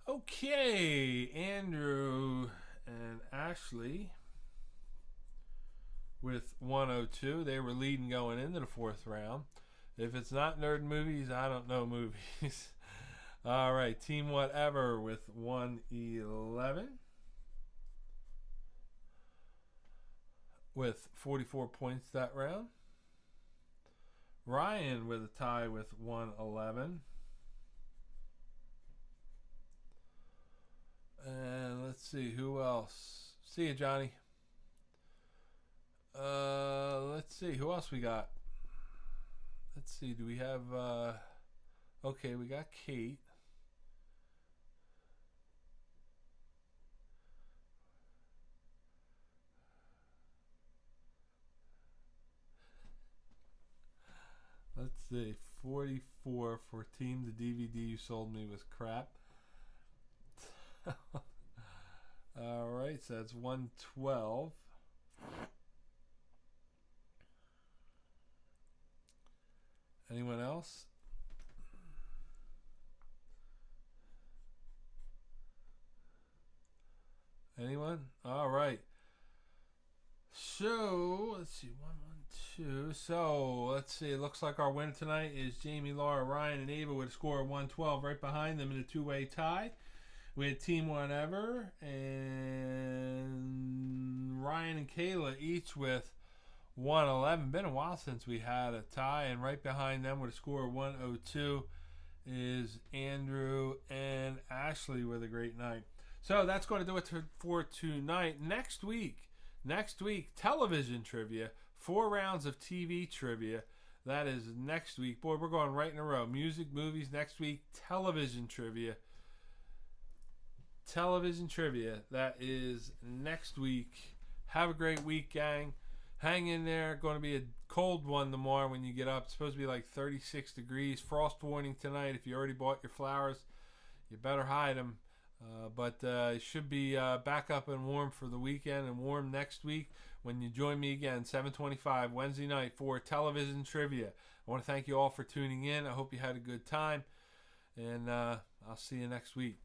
Okay, Andrew and Ashley with 102. They were leading going into the fourth round. If it's not nerd movies, I don't know movies. All right, Team Whatever with 111. With 44 points that round. Ryan with a tie with 111. And let's see, who else? See you, Johnny. Let's see, who else we got? Let's see, do we have, okay, we got Kate. Let's see, 44 for Team. The DVD you sold me was crap. All right, so that's 112. Anyone else? Anyone? All right. So let's see, 112. So let's see. It looks like our winner tonight is Jamie, Laura, Ryan, and Ava with a score of 112. Right behind them in a two-way tie. We had Team Whatever and Ryan and Kayla each with 111. Been a while since we had a tie, and right behind them with a score of 102 is Andrew and Ashley with a great night. So that's going to do it for tonight. Next week, television trivia, 4 rounds of TV trivia. That is next week. Boy, we're going right in a row. Music, movies next week, television trivia. Television trivia. That is next week. Have a great week, gang. Hang in there. Going to be a cold one tomorrow when you get up. It's supposed to be like 36 degrees. Frost warning tonight. If you already bought your flowers, you better hide them. But it should be back up and warm for the weekend, and warm next week when you join me again, 7:25 Wednesday night for television trivia. I want to thank you all for tuning in. I hope you had a good time, and I'll see you next week.